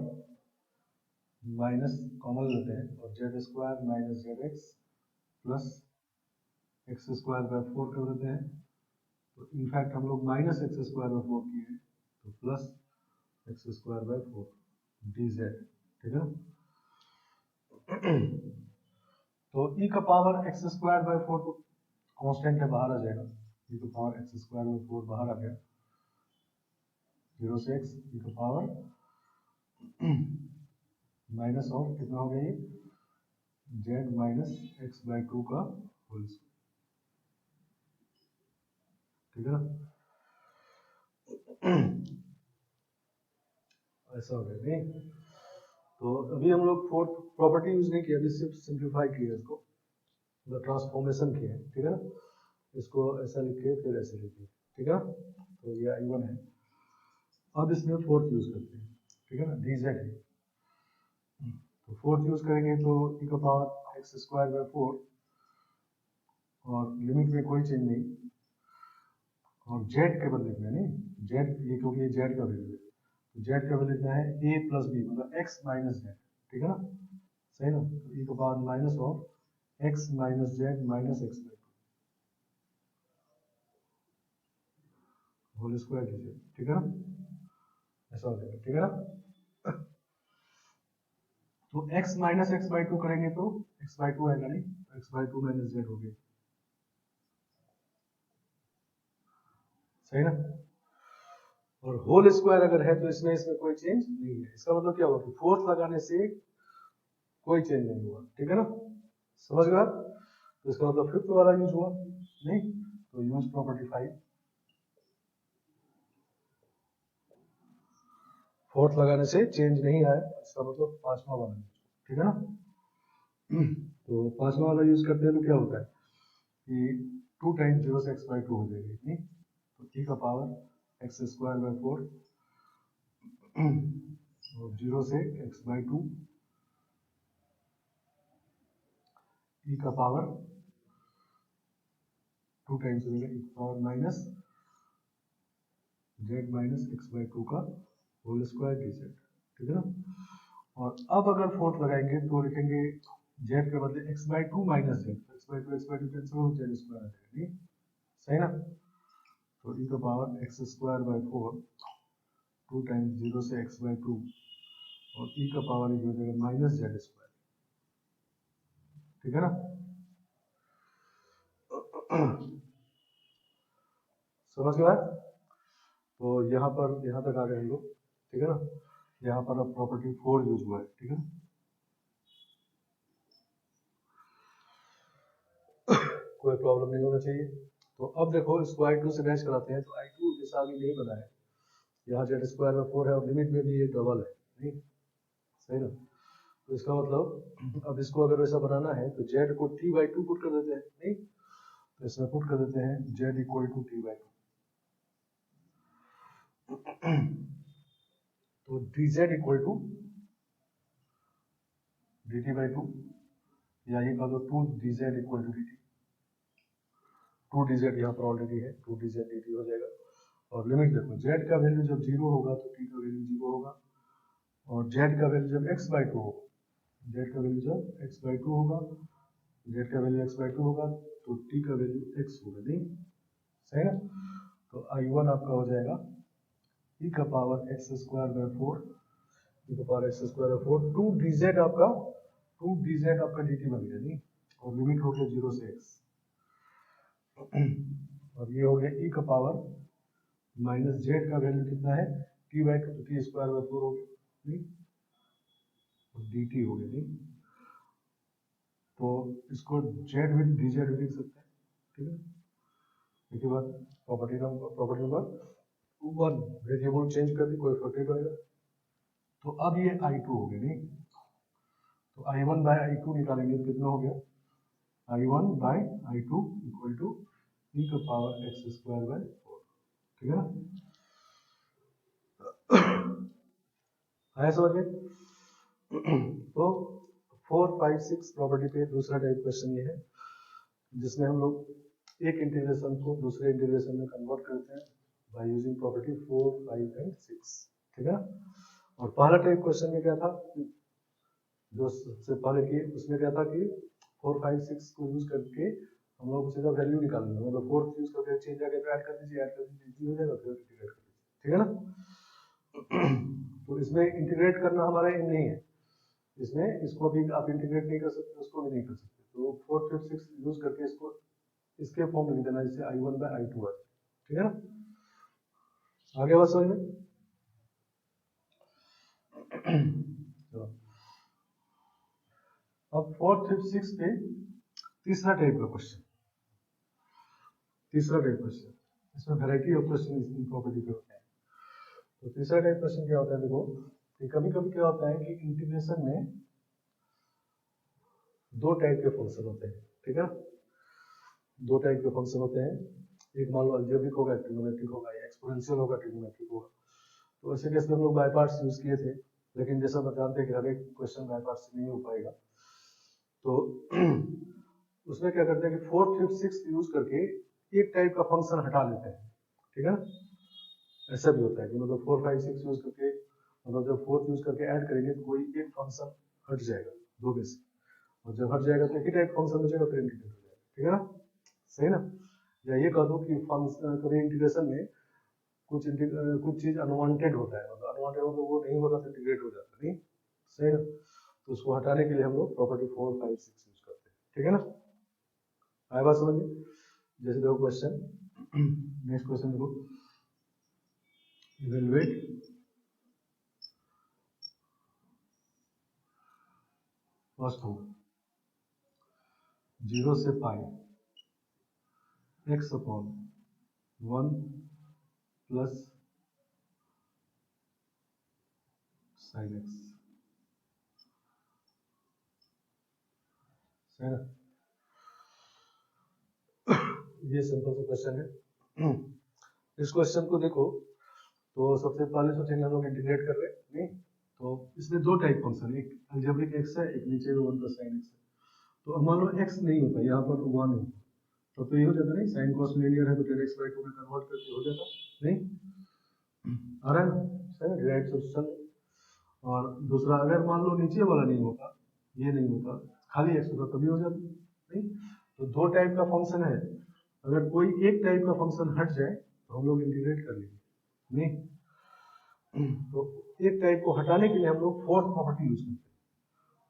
माइनस कॉमन लेते हैं और z square minus zx plus x square by 4 कर देते हैं, तो इनफैक्ट हम लोग माइनस एक्स स्क्वायर बाय 4 किए हैं, तो plus x square by 4 dz, ठीक है। तो e का पावर एक्स स्क्वायर बाय 4 तो कांस्टेंट है, बाहर आ जाएगा, e का पावर एक्स स्क्वायर बाय 4 बाहर आ गया, 0 से x e का पावर माइनस ऑफ कितना हो गया ये z माइनस एक्स बाय 2 का होल स्क्वायर, ठीक है ना, ऐसा हो गया नहीं। तो अभी हम लोग फोर्थ प्रॉपर्टी यूज नहीं किया, अभी सिर्फ सिंप्लीफाई किया इसको, मतलब ट्रांसफॉर्मेशन किए, ठीक है ना, इसको ऐसा लिखिए फिर ऐसे लिखिए, ठीक है ना, तो ये I1 है। अब इसमें फोर्थ यूज करते हैं, ठीक है ना, dz है, तो फोर्थ यूज करेंगे तो e का पावर एक्स स्क्वायर बाय 4 और लिमिट में कोई चेंज नहीं, और z केवल लिखना है, नहीं z, ये क्योंकि ये z का वैल्यू है, तो z का वैल्यू लिखना है a प्लस बी, मतलब x माइनस z, ठीक है ना, सही ना, तो e का power minus of x minus z minus x by 2 whole square dz, ठीक है ना, ऐसा हो जाएगा, ठीक है ना। तो x माइनस एक्स बाय 2 करेंगे तो x बाय 2 आएगा, नहीं तो x बाय 2 माइनस z हो गया, सही ना। और होल स्क्वायर अगर है तो इसमें कोई चेंज नहीं है, इसका मतलब क्या हुआ कि फोर्थ लगाने से कोई चेंज नहीं हुआ, ठीक है ना, समझ गए। तो इसका मतलब फिफ्थ वाला यूज हुआ नहीं, तो यूज प्रॉपर्टी 5, फोर्थ लगाने से चेंज नहीं आया, इसका मतलब पांचवा वाला, ठीक है ना। तो पांचवा वाला यूज करते हैं तो क्या होता है कि 2 टाइम्स 0 से x बाय 2 हो जाएगी, नहीं तो e का पावर एक्स स्क्वायर बाय 4 और 0 से x बाय 2 e का पावर 2 टाइम्स हो जाएगा e का power minus z minus x by 2 का होल स्क्वायर dz, ठीक है ना। और अब अगर फोर्थ लगाएंगे तो लिखेंगे z के बदले x by 2 minus z, x by 2 cancel हो z स्क्वायर आ जाएगा, नहीं सही ना। तो e का power x square by 4 2 times 0 से x बाय 2 और e का पावर हो जाएगा माइनस z स्क्वायर, ठीक है ना। समझ गया। तो यहाँ तक आ गए हम लोग, ठीक है ना। यहाँ पर अब प्रॉपर्टी 4 यूज हुआ है, ठीक है ना। कोई प्रॉब्लम नहीं होना चाहिए। तो अब देखो इसको I2 से मैच कराते हैं, तो I2 जैसा अभी नहीं बना है, यहाँ z स्क्वायर में 4 है और लिमिट में भी ये डबल है, नहीं सही ना। तो इसका मतलब अब इसको अगर वैसा बनाना है तो z को t बाई 2 पुट कर देते हैं, नहीं तो इसमें पुट कर देते हैं z equal to t by 2, तो dz equal to dt by 2, या ये कह दो 2dz equal to dt। 2dz यहाँ पर ऑलरेडी है, 2dz dt हो जाएगा। और लिमिट देखो, z का वैल्यू जब 0 होगा तो t का वैल्यू 0 होगा, और z का वैल्यू जब x बाई 2 होगा, z का वैल्यू जब x बाई 2 होगा, z का वैल्यू x बाई 2 होगा तो t का वैल्यू x होगा, नहीं सही ना। तो I1 आपका हो जाएगा e का power x square by 4, e का power x square by 4, 2dz आपका dt बन गया, नहीं, और लिमिट हो गया 0 से x, और ये हो गया e का पावर माइनस z का वैल्यू कितना है t बाई 2, तो t स्क्वायर बाय 4 हो गया, नहीं, और dt हो गया, नहीं। तो इसको z विद dz भी लिख सकते हैं, ठीक है। इसके बाद प्रॉपर्टी नंबर 1, वेरिएबल चेंज कर दी, कोई फर्क नहीं पड़ेगा। तो अब ये I2 हो गया, नहीं, तो I1 बाय I2 निकालेंगे तो कितना हो गया, I1 by I2 equal to e का पावर x स्क्वायर बाय 4, ठीक है ना। आया समझ में। तो 4, 5, 6 प्रॉपर्टी पे दूसरा टाइप क्वेश्चन ये है, जिसमें हम लोग एक इंटीग्रेशन को दूसरे इंटीग्रेशन में कन्वर्ट करते हैं बाय यूजिंग प्रॉपर्टी 4, 5 एंड 6, ठीक है। और पहला टाइप क्वेश्चन में क्या था, जो सबसे पहले किए उसमें क्या था कि 4, 5, 6 को यूज करके हम लोग उसी का वैल्यू निकालना है, मतलब 4 यूज करके चेंज आगे ऐड कर दीजिए, इजी हो जाएगा, फिर इंटीग्रेट कर दीजिए, ठीक है ना। तो इसमें इंटीग्रेट करना हमारा एम नहीं है, इसमें इसको भी आप इंटीग्रेट नहीं कर सकते, उसको भी नहीं कर सकते। तो 4, 5, 6 यूज करके इसको इसके फॉर्म में लिख देना, जैसे I1 बाय I2 है, ठीक है ना। आगे बात समझ में। अब 4, 5, 6 पे तीसरा टाइप का क्वेश्चन, इसमें वैरायटी ऑफ क्वेश्चन इस प्रॉपर्टी पे होते हैं। तो तीसरा टाइप क्वेश्चन क्या होता है, देखो कि कभी कभी क्या होता है कि इंटीग्रेशन में दो टाइप के फंक्शन होते हैं, ठीक है। दो टाइप के फंक्शन होते हैं, एक मान लो अलजेब्रिक होगा, ट्रिग्नोमेट्रिक होगा, या एक्सपोनेंशियल होगा, ट्रिग्नोमेट्रिक होगा। तो ऐसे केस में हम लोग बाय पार्ट्स यूज किए थे, लेकिन जैसा आप जानते हैं कि हर एक क्वेश्चन बाय पार्ट्स से नहीं हो पाएगा। तो उसमें क्या करते हैं कि 4, 5, 6 यूज करके एक टाइप का फंक्शन हटा लेते हैं, ठीक है। ऐसा भी होता है कि मतलब 4, 5, 6 यूज करके, मतलब जब 4 यूज करके ऐड करेंगे तो कोई एक फंक्शन हट जाएगा दो में से, और जब हट जाएगा तो एक ही टाइप फंक्शन बचेगा, फिर इंटीग्रेट हो जाएगा, ठीक है ना, सही ना। या ये कह दो कि फंक्शन कभी इंटीग्रेशन में कुछ चीज अनवांटेड होता है, मतलब अनवांटेड मतलब वो नहीं होता तो इंटीग्रेट हो जाता, नहीं सही ना। तो उसको हटाने के लिए हम लोग प्रॉपर्टी 4, 5, 6 यूज करते हैं, ठीक है ना। आए बात समझ में। जैसे देखो क्वेश्चन, नेक्स्ट क्वेश्चन देखो, इवेलुएट फर्स्ट हो 0 से पाई x upon 1 plus sin x, है ना। ये सिंपल सा क्वेश्चन है। इस क्वेश्चन को देखो तो सबसे पहले सोचेंगे हम लोग इंटीग्रेट कर रहे हैं, नहीं, तो इसमें दो टाइप फंक्शन, एक अलजेब्रिक x है, एक नीचे में 1 प्लस sin x है। तो अब मान लो x नहीं होता, यहाँ पर 1 होता, तो ये हो जाता नहीं, sin cos लीनियर है तो 10x/2 में कन्वर्ट करके हो जाता, नहीं आ रहा है ना, सही डायरेक्ट सॉल्यूशन। और दूसरा, अगर मान लो नीचे वाला नहीं होता, ये नहीं होता, खाली x होता, तभी हो जाता, नहीं। तो दो टाइप का फंक्शन है, अगर कोई एक टाइप का फंक्शन हट जाए तो हम लोग इंटीग्रेट कर लेंगे, नहीं। तो एक टाइप को हटाने के लिए हम लोग फोर्थ प्रॉपर्टी यूज करते हैं,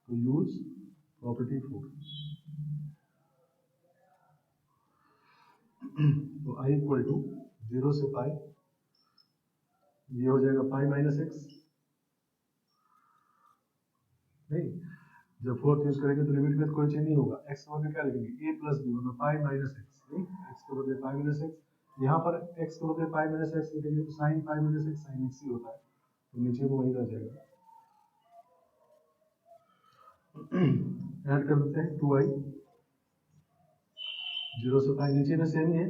तो यूज प्रॉपर्टी 4। तो i इक्वल टू 0 से पाई, ये हो जाएगा पाई माइनस एक्स, नहीं, जब फोर्थ यूज करेंगे तो लिमिट में तो कोई चेंज नहीं होगा, x के बदले क्या लिखेंगे a प्लस बी, मतलब पाई माइनस एक्स, नहीं, x के बदले पाई माइनस एक्स, यहाँ पर x के बदले पाई माइनस एक्स लिखेंगे तो sine pi minus X sine X ही होता है, तो नीचे में वही रह जाएगा। ऐड कर देते हैं 2i, 0 से पाई नीचे में सेम ही है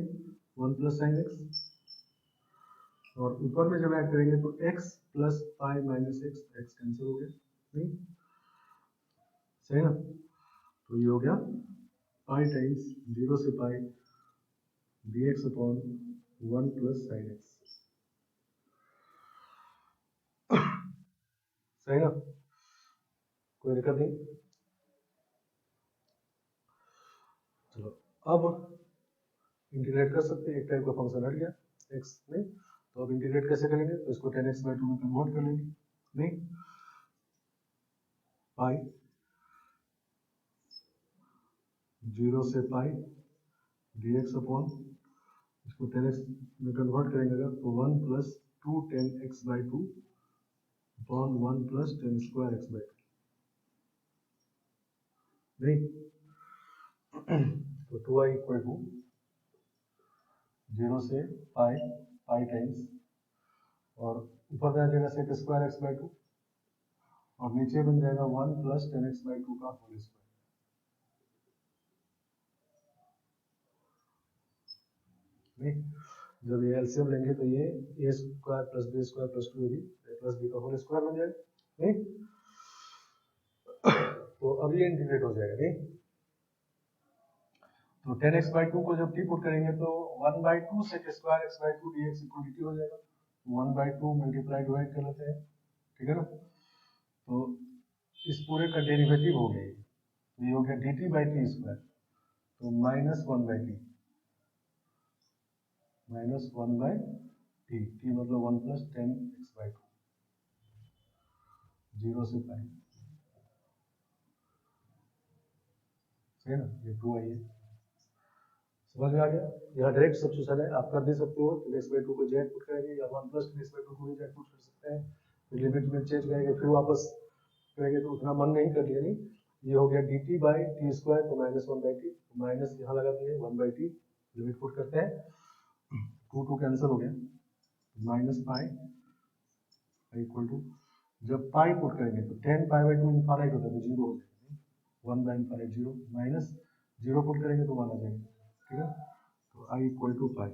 1 प्लस साइन एक्स, और ऊपर में जब ऐड करेंगे तो x plus pi minus x cancel हो गया, नहीं सही ना। तो ये हो गया पाई टाइम्स 0 से पाई dx upon 1 plus sine x, सही ना, कोई दिक्कत नहीं। चलो अब इंटीग्रेट कर सकते हैं, एक टाइप का फंक्शन हट गया x नहीं, तो अब इंटीग्रेट कैसे करेंगे, तो इसको 10x/2 में कन्वर्ट कर लेंगे, नहीं पाई 0 से पाई dx अपॉन, इसको 10x में कन्वर्ट करेंगे अगर तो 1 plus 2 10x/2 upon 1 plus 10 square x/2, नहीं तो 2i इक्वल टू 0 से पाई पाई टाइम्स और ऊपर आ जाएगा सेक स्क्वायर x/2 और नीचे बन जाएगा 1 प्लस 10x/2 का होल स्क्वायर, नहीं जब ये एलसीएम लेंगे तो ये a square plus b square plus 2ab plus b का होल स्क्वायर बन जाएगा, नहीं तो अब ये इंटीग्रेट हो जाएगा, नहीं तो 10x/2 को जब टी पुट करेंगे तो 1/2 sec square x/2 dx equal dt हो जाएगा, 1/2 मल्टीप्लाई डिवाइड कर लेते हैं, ठीक है ना। तो इस पूरे का डेरिवेटिव हो गया, ये हो गया dt/t स्क्वायर, तो -1/t -1/t, t मतलब 1 प्लस 10x/2 0 से पाई, सही ना, ये 2i है, समझ में आ गया। यहाँ डायरेक्ट सब्स्टिट्यूशन है, आप कर दे सकते हो, 10x/2 को जेड पुट करेंगे या 1 प्लस 10x/2 को भी जेड पुट कर सकते हैं, फिर लिमिट में चेंज करेंगे फिर वापस करेंगे, तो उतना मन नहीं कर लिया, नहीं ये हो गया dt/t स्क्वायर तो -1/t, माइनस यहाँ लगा दिए 1/t, लिमिट पुट करते हैं 2 कैंसिल हो गया, माइनस पाई इक्वल टू, जब पाई पुट करेंगे तो 10π/2 इनफाइनाइट होता है तो 0 हो जाएगा, 1/इनफाइनाइट 0 माइनस 0 पुट करेंगे तो 1 आ जाएगा, ठीक है, तो i इक्वल टू पाई,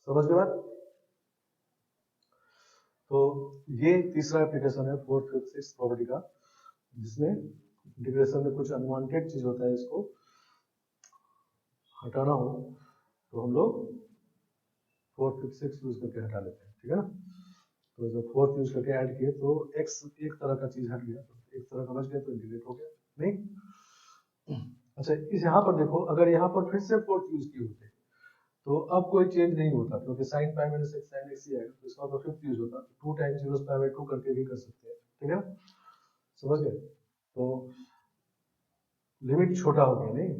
समझ गए बात। तो ये तीसरा एप्लीकेशन है 4th 5th 6th प्रॉपर्टी का, जिसमें इंटीग्रेशन में कुछ अनवांटेड चीज होता है, इसको हटाना हो तो हम लोग 4th 5th 6th यूज करके हटा लेते हैं, ठीक है ना। तो जब 4th यूज करके ऐड किए तो x एक तरह का चीज हट गया, तो एक तरह का बच गया तो इंटीग्रेट हो गया, नहीं अच्छा इस यहाँ पर देखो, अगर यहाँ पर फिर से 4th यूज किए होते तो अब कोई चेंज नहीं होता, क्योंकि sin पाई माइनस एक्स sin x ही आएगा, तो इसका तो 5th यूज होता, 2 टाइम्स 0/2 करके भी कर सकते हैं, ठीक है, समझ गए। तो लिमिट छोटा हो गया, नहीं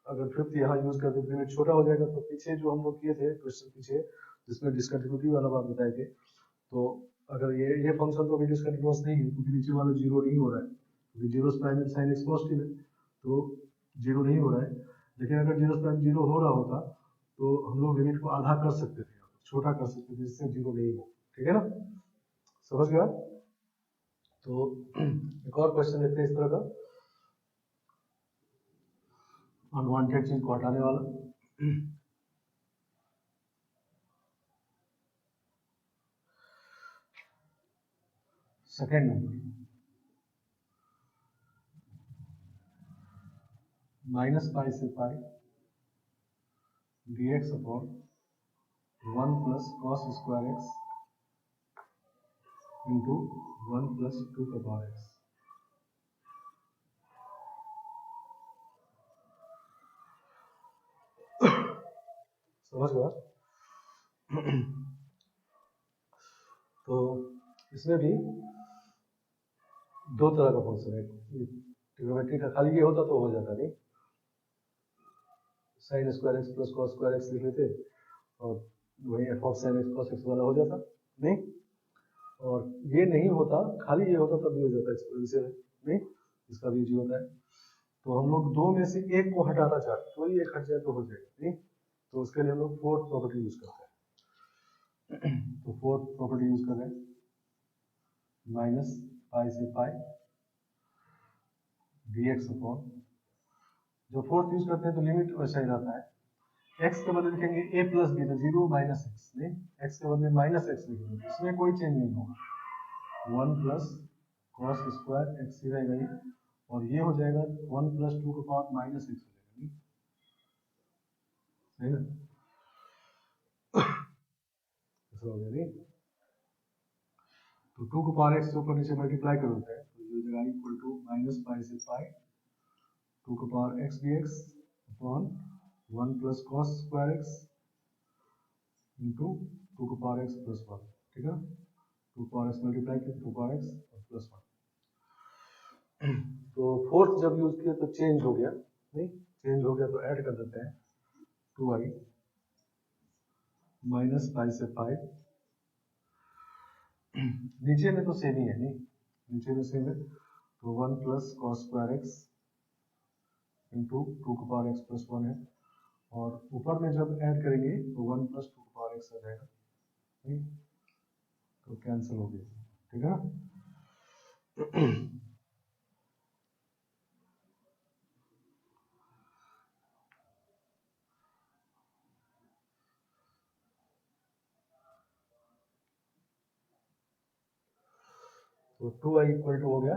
अगर 5th यहाँ यूज करते तो लिमिट छोटा हो जाएगा, तो पीछे जो हम लोग किए थे क्वेश्चन पीछे जिसमें डिस्कंटिन्यूटी वाला बात बताए थे, तो अगर ये फंक्शन तो अभी डिस्कंटिन्यूअस नहीं है क्योंकि नीचे वाला जीरो नहीं हो रहा है, क्योंकि 0 में sin x पॉजिटिव है तो जीरो नहीं हो रहा है, लेकिन अगर 0 हो रहा होता तो हम लोग लिमिट को आधा कर सकते थे, छोटा कर सकते थे जिससे जीरो नहीं हो, ठीक है ना, समझ गया। तो एक और क्वेश्चन देखते हैं इस तरह का, अनवांटेड चीज को हटाने वाला। सेकेंड नंबर, माइनस पाई से पाई dx upon 1 plus cos square x into 1 plus 2 का पावर एक्स, समझ गया। तो इसमें भी दो तरह का फंक्शन है, ट्रिग्नोमेट्री का खाली ये होता तो हो जाता, नहीं sign square X plus cos square x लिख लेते और वही F of sine X cos X वाला हो जाता, नहीं और ये नहीं होता, खाली ये होता तब भी हो जाता एक्सपोनेंशियल है, नहीं इसका भी जी होता है। तो हम लोग दो में से एक को हटाना चाहते हैं, कोई एक हट जाए तो हो जाएगा, नहीं तो उसके लिए हम लोग 4th प्रॉपर्टी यूज करते हैं। तो 4th प्रॉपर्टी यूज कर रहे हैं, माइनस पाई से पाई dx अपॉन, जो 4th यूज करते हैं तो लिमिट वैसा ही रहता है, एक्स के बदले लिखेंगे ए प्लस बी, तो 0 माइनस एक्स, नहीं एक्स के बदले माइनस एक्स लिखेंगे, इसमें कोई चेंज नहीं होगा। 1 प्लस कॉस स्क्वायर एक्स ही रहेगा ये, और ये हो जाएगा 1 प्लस 2 का पावर माइनस एक्स हो जाएगा, सही ना, ऐसा हो गया नहीं। तो 2 को पावर एक्स के ऊपर नीचे मल्टीप्लाई कर देते हैं, तो ये हो जाएगा इक्वल टू माइनस पाई से पाई 2 का power x D x upon 1 plus cos square x into 2 का पावर एक्स प्लस 1, ठीक है, 2 पावर एक्स मल्टीप्लाई किया 2 पावर एक्स और प्लस 1। तो फोर्थ जब यूज किया तो चेंज हो गया, नहीं चेंज हो गया तो ऐड कर देते हैं 2i माइनस पाई से पाई, नीचे में तो सेम ही है, नहीं नीचे में सेम है, तो 1 plus cos square x into 2 का पावर एक्स प्लस 1 है, और ऊपर में जब ऐड करेंगे तो 1 प्लस 2 का पावर एक्स आ जाएगा, ठीक, तो कैंसिल हो गया, ठीक है ना। तो 2i इक्वल टू हो गया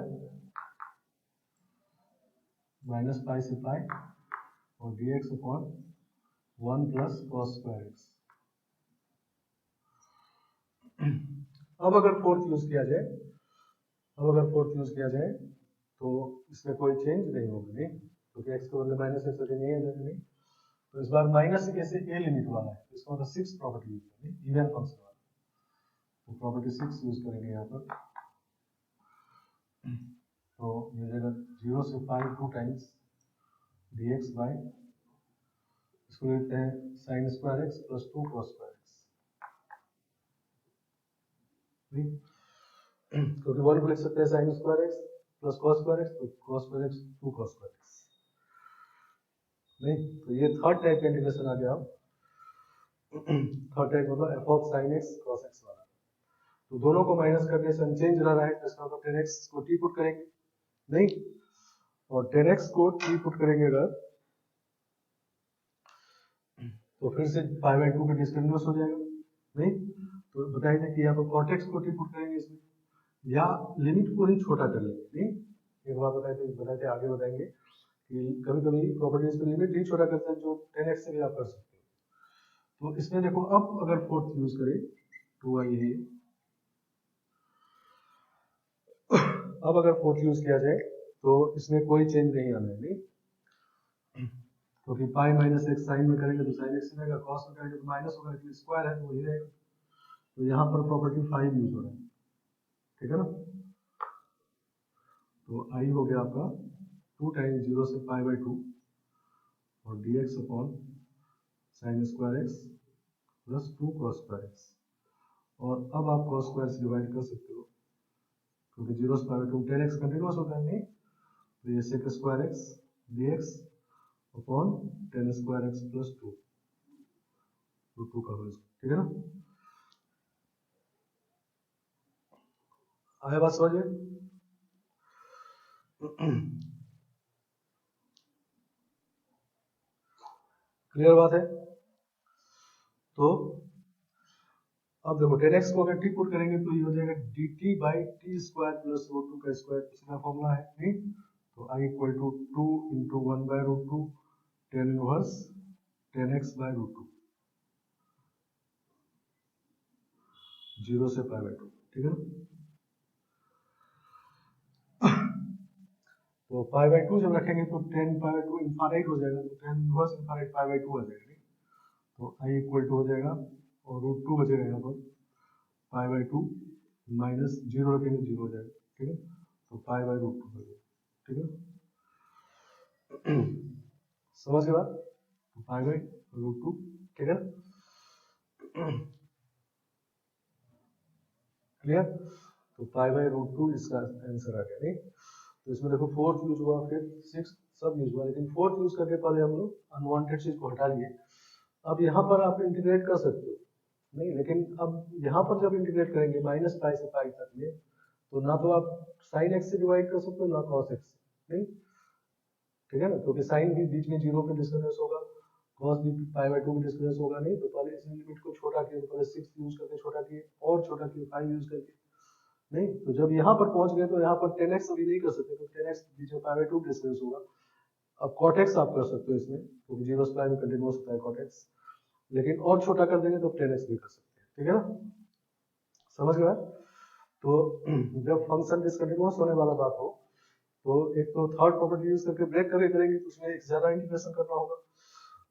माइनस पाई से पाई और dx upon 1 plus cos square x. अब अगर फोर्थ यूज किया जाए, तो इसमें कोई चेंज नहीं होगा, नहीं क्योंकि एक्स के बदले माइनस एक्स नहीं है, नहीं, तो इस बार माइनस से कैसे ए लिमिट वाला है, तो इसका मतलब 6 प्रॉपर्टी यूज करेंगे, इवन फंक्शन वाला, तो प्रॉपर्टी 6 यूज करेंगे यहाँ पर, तो ये जगह 0 से पाई 2 टाइम्स dx बाई, इसको लेते हैं sine square X plus 2 cos square X, क्योंकि 1 को लिख सकते हैं sine square X plus cos square X, तो cos square X 2 cos square X, नहीं तो ये थर्ड टाइप का इंटीग्रेशन आ गया। थर्ड टाइप मतलब F of sine X cos X वाला, तो दोनों को माइनस करने से अनचेंज रह रहा है, तो इसका मतलब 10x को t पुट करेंगे, नहीं और 10x को t पुट करेंगे अगर, तो फिर से 5/2 का डिस्कंटिन्यूअस हो जाएगा, नहीं तो बताइए कि यहाँ पर cot x को t पुट करेंगे इसमें, या लिमिट को ही छोटा कर लेंगे, नहीं एक बार बताते आगे बताएंगे कि कभी कभी प्रॉपर्टीज को लिमिट ही छोटा करते हैं, जो 10x से भी आप कर सकते हो। तो इसमें देखो अब अगर फोर्थ यूज करें 2i है, अब अगर फोर्थ यूज किया जाए तो इसमें कोई चेंज नहीं आना है, नहीं क्योंकि पाई माइनस एक्स साइन में करेंगे तो साइन एक्स रहेगा, कॉस में करेंगे तो माइनस होगा, लेकिन स्क्वायर है तो वही रहेगा, तो यहाँ पर प्रॉपर्टी 5 यूज हो रहा है, ठीक है ना। तो आई हो गया आपका 2 टाइम्स 0 से पाई/2 और dx upon sine square X plus 2 cos square x, और अब आप कॉस स्क्वायर से डिवाइड कर सकते हो क्योंकि 0 से पाई/2 10x कंटिन्यूअस होता है, नहीं तो ये sec square x dx upon 10 square X plus 2 का होल, ठीक है ना। आया बात समझ में? क्लियर बात है। तो अब देखो 10x को अगर t पुट करेंगे तो ये हो जाएगा dt by t square plus √2 का स्क्वायर, इसका फॉर्मूला है, नहीं तो i equal to 2 into 1/√2 10 inverse 10x by √2 0 से पाई/2, ठीक है ना। तो पाई/2 जब रखेंगे तो 10 पाई/2 इनफाइनाइट हो जाएगा, तो 10 इनवर्स इनफाइनाइट पाई/2 आ जाएगा, नहीं तो i इक्वल टू हो जाएगा और √2 बचेगा यहाँ पर पाई/2 माइनस 0 रखेंगे 0 हो जाएगा, ठीक है, तो पाई/√2 हो जाएगा, ठीक है। समझ के बाद तो पाई/√2, ठीक है, क्लियर। तो पाई/√2 इसका आंसर आ गया, नहीं तो इसमें देखो फोर्थ यूज हुआ, फिर सिक्स सब यूज हुआ, लेकिन फोर्थ यूज करने पहले हम लोग अनवांटेड चीज को हटा लिए। अब यहाँ पर आप इंटीग्रेट कर सकते हो, नहीं लेकिन अब यहाँ पर जब इंटीग्रेट करेंगे माइनस पाई से पाई तक में, तो ना तो आप साइन एक्स से डिवाइड कर सकते हो ना कॉस एक्स से, नहीं ठीक है ना, क्योंकि साइन भी बीच में 0 पे डिस्कन्टिन्यूअस होगा, cos भी π/2 में डिस्कस होगा नहीं, तो पहले इस लिमिट को छोटा किए, पहले 6 यूज करके छोटा किए और छोटा किए 5 यूज करके, नहीं तो जब यहाँ पर पहुंच गए तो यहाँ पर 10x अभी नहीं कर सकते, तो 10x बीच में π/2 डिस्टेंस होगा। अब cot x आप कर सकते हो इसमें, क्योंकि जीरो स्क्वायर में कंटिन्यूअस होता है cot x, लेकिन और छोटा कर देंगे तो 10x भी कर सकते हैं, ठीक है ना, समझ गए। तो जब फंक्शन डिसकंटिन्यूअस होने वाला बात हो तो एक तो थर्ड प्रॉपर्टी यूज करके ब्रेक करके करेंगे, तो उसमें एक ज्यादा इंटीग्रेशन करना होगा,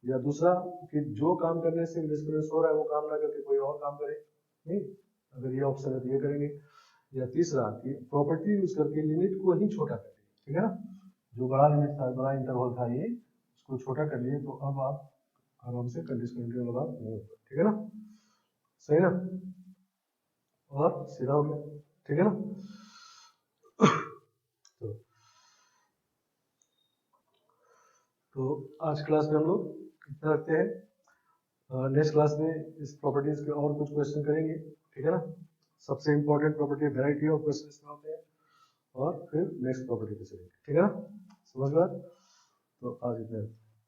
या दूसरा कि जो काम करने से डिस्कंटिन्यूअस हो रहा है वो काम ना करके कोई और काम करे, नहीं अगर ये ऑप्शन है तो ये करेंगे, या तीसरा कि प्रॉपर्टी यूज करके लिमिट को ही छोटा कर देंगे, ठीक है ना, जो बड़ा लिमिट था, बड़ा इंटरवल था ये, उसको छोटा कर लिए, तो अब आप आराम से कंडीशनल वाला बात नहीं होगा, ठीक है ना, सही ना, और सीधा हो गया, ठीक है ना। तो आज क्लास में हम लोग इतना रखते हैं, नेक्स्ट क्लास में इस प्रॉपर्टीज के और कुछ क्वेश्चन करेंगे, ठीक है ना। सबसे important property variety of question इसमें होते हैं, और फिर नेक्स्ट प्रॉपर्टी पे चलेंगे, ठीक है ना, समझ गए। तो आज इतना।